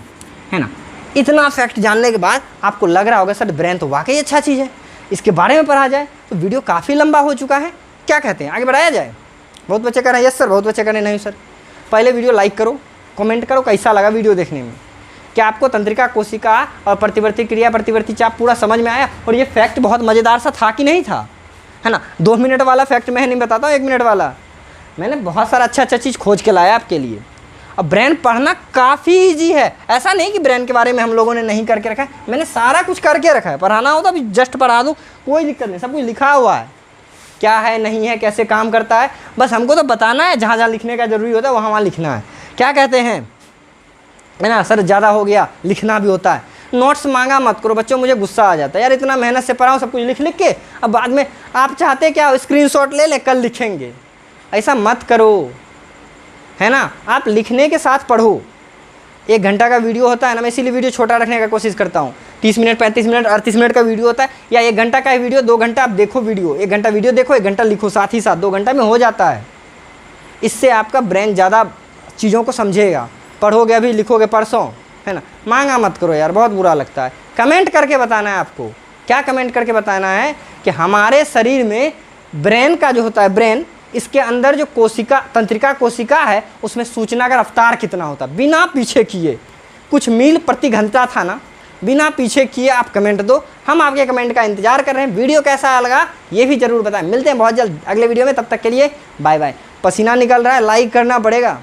है ना। इतना फैक्ट जानने के बाद आपको लग रहा होगा सर ब्रेन तो वाकई अच्छा चीज़ है, इसके बारे में पढ़ा जाए। तो वीडियो काफ़ी लंबा हो चुका है, क्या कहते हैं आगे बढ़ाया जाए? बहुत बच्चे कह रहे हैं यस सर, बहुत बच्चे कह रहे हैं नहीं सर। पहले वीडियो लाइक करो, कमेंट करो कैसा लगा वीडियो देखने में, क्या आपको तंत्रिका, कोशिका और प्रतिवर्ती क्रिया, प्रतिवर्ती चाप पूरा समझ में आया? और ये फैक्ट बहुत मज़ेदार सा था कि नहीं था, है ना। 2 मिनट वाला फैक्ट मैं नहीं बताता हूँ, 1 मिनट वाला मैंने बहुत सारा अच्छा चीज़ खोज के लाया आपके लिए। अब ब्रेन पढ़ना काफ़ी ईजी है, ऐसा नहीं कि ब्रेन के बारे में हम लोगों ने नहीं करके रखा है, मैंने सारा कुछ करके रखा है। पढ़ाना हो तो अभी जस्ट पढ़ा दूँ, कोई दिक्कत नहीं, सब कुछ लिखा हुआ है, क्या है नहीं है, कैसे काम करता है, बस हमको तो बताना है। जहाँ जहाँ लिखने का ज़रूरी होता है वहाँ वहाँ लिखना है। क्या कहते हैं, है ना सर, ज़्यादा हो गया, लिखना भी होता है। नोट्स मांगा मत करो बच्चों, मुझे गुस्सा आ जाता है यार, इतना मेहनत से पढ़ाऊँ सब कुछ लिख के, अब बाद में आप चाहते क्या स्क्रीनशॉट ले कल लिखेंगे, ऐसा मत करो, है ना। आप लिखने के साथ पढ़ो। 1 घंटा का वीडियो होता है ना, मैं इसीलिए वीडियो छोटा रखने का कोशिश करता हूँ। 30 मिनट, 35 मिनट, 38 मिनट का वीडियो होता है, या 1 घंटा का वीडियो, 2 घंटा आप देखो वीडियो, 1 घंटा वीडियो देखो, 1 घंटा लिखो, साथ ही साथ 2 घंटा में हो जाता है। इससे आपका ब्रेन ज़्यादा चीज़ों को समझेगा। पढ़ोगे अभी, लिखोगे परसों, है ना। मांगा मत करो यार, बहुत बुरा लगता है। कमेंट करके बताना है आपको, क्या कमेंट करके बताना है कि हमारे शरीर में ब्रेन का जो होता है, ब्रेन इसके अंदर जो कोशिका, तंत्रिका कोशिका है, उसमें सूचना का रफ्तार कितना होता है, बिना पीछे किए। कुछ मील प्रति घंटा था ना, बिना पीछे किए आप कमेंट दो, हम आपके कमेंट का इंतजार कर रहे हैं। वीडियो कैसा लगा ये भी ज़रूर बताएं। मिलते हैं बहुत जल्द अगले वीडियो में, तब तक के लिए बाय बाय। पसीना निकल रहा है, लाइक करना पड़ेगा।